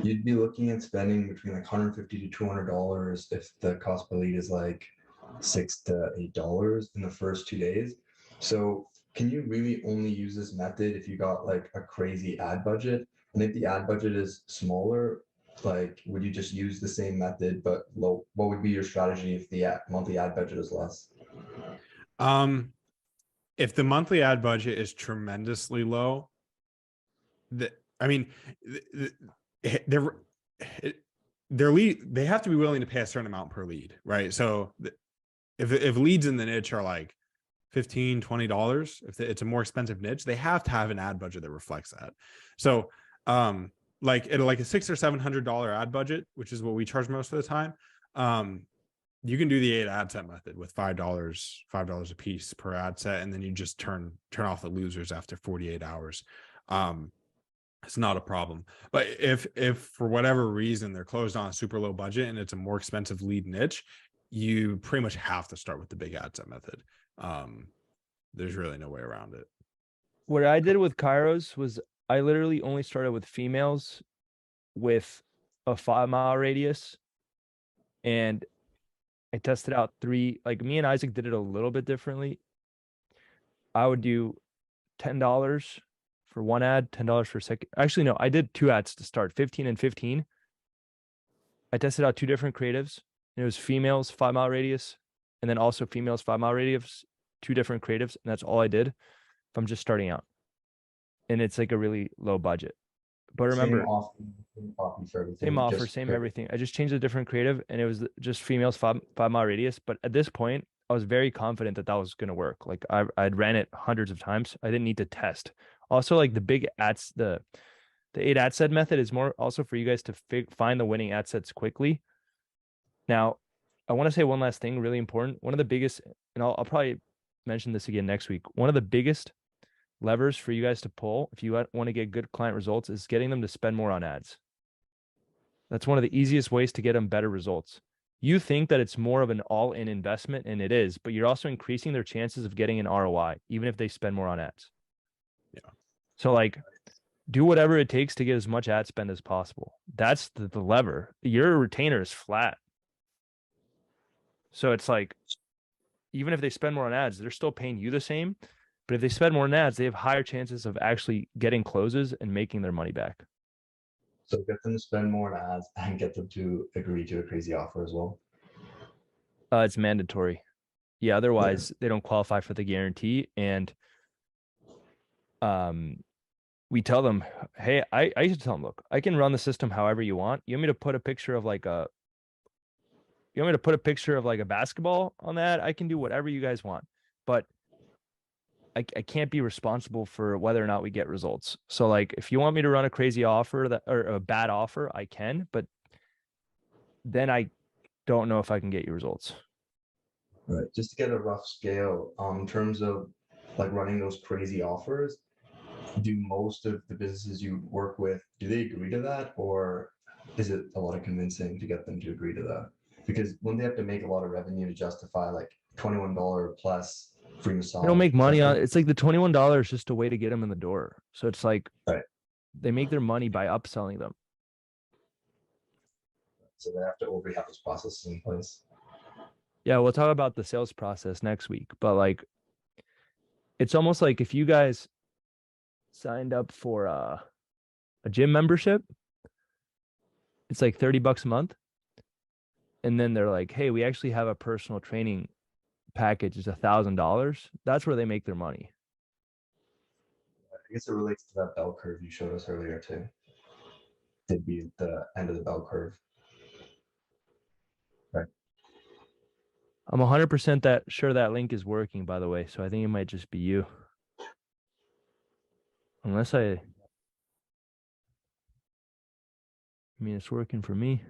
You'd be looking at spending between like $150 to $200 if the cost per lead is like $6 to $8 in the first 2 days. So can you really only use this method if you got like a crazy ad budget? And if the ad budget is smaller, like, would you just use the same method but low? What would be your strategy if the monthly ad budget is less? If the monthly ad budget is tremendously low, they have to be willing to pay a certain amount per lead, right? So if leads in the niche are like $15, $20, if it's a more expensive niche, they have to have an ad budget that reflects that. So like at like a $600 or $700 ad budget, which is what we charge most of the time, you can do the 8 ad set method with $5 a piece per ad set, and then you just turn off the losers after 48 hours. It's not a problem. But if for whatever reason they're closed on a super low budget and it's a more expensive lead niche, you pretty much have to start with the big ad set method. There's really no way around it. What I did with Kairos was I literally only started with females with a 5-mile radius, and I tested out 3. Like me and Isaac did it a little bit differently. I would do $10 for one ad, $10 for a second. Actually, no, I did 2 ads to start, 15 and 15. I tested out 2 different creatives. And it was females 5-mile radius, and then also females 5-mile radius, 2 different creatives, and that's all I did if I'm just starting out. And it's like a really low budget. But remember, same offer, same everything. I just changed a different creative, and it was just females 5-mile radius. But at this point, I was very confident that that was going to work. Like I'd ran it hundreds of times. I didn't need to test. Also, like the big ads, the 8 ad set method is more also for you guys to find the winning ad sets quickly. Now, I want to say one last thing, really important. One of the biggest, and I'll probably mention this again next week. One of the biggest levers for you guys to pull if you want to get good client results is getting them to spend more on ads. That's one of the easiest ways to get them better results. You think that it's more of an all-in investment, and it is, but you're also increasing their chances of getting an ROI, even if they spend more on ads. Yeah. So like, do whatever it takes to get as much ad spend as possible. That's the lever. Your retainer is flat. So it's like, even if they spend more on ads, they're still paying you the same. But if they spend more on ads, they have higher chances of actually getting closes and making their money back. So get them to spend more on ads and get them to agree to a crazy offer as well. It's mandatory. Yeah, otherwise they don't qualify for the guarantee. And we tell them, hey, I used to tell them, look, I can run the system however you want. You want me to put a picture of like a basketball on that? I can do whatever you guys want. But I can't be responsible for whether or not we get results. So like, if you want me to run a crazy offer or a bad offer, I can, but then I don't know if I can get you results. Right. Just to get a rough scale, in terms of like running those crazy offers, do most of the businesses you work with, do they agree to that? Or is it a lot of convincing to get them to agree to that? Because when they have to make a lot of revenue to justify like $21 plus free massage. They don't make money on it's like the $21 is just a way to get them in the door. So it's like they make their money by upselling them. So they have to already have those processes in place. Yeah, we'll talk about the sales process next week. But like, it's almost like if you guys signed up for a gym membership, it's like $30 a month. And then they're like, hey, we actually have a personal training package is $1,000. That's where they make their money. I guess it relates to that bell curve you showed us earlier too. It'd be at the end of the bell curve. Right. I'm 100% sure that link is working, by the way. So I think it might just be you. Unless I mean, it's working for me.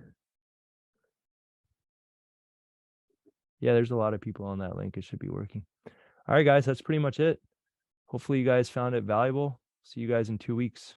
Yeah, there's a lot of people on that link. It should be working. All right, guys, that's pretty much it. Hopefully you guys found it valuable. See you guys in 2 weeks.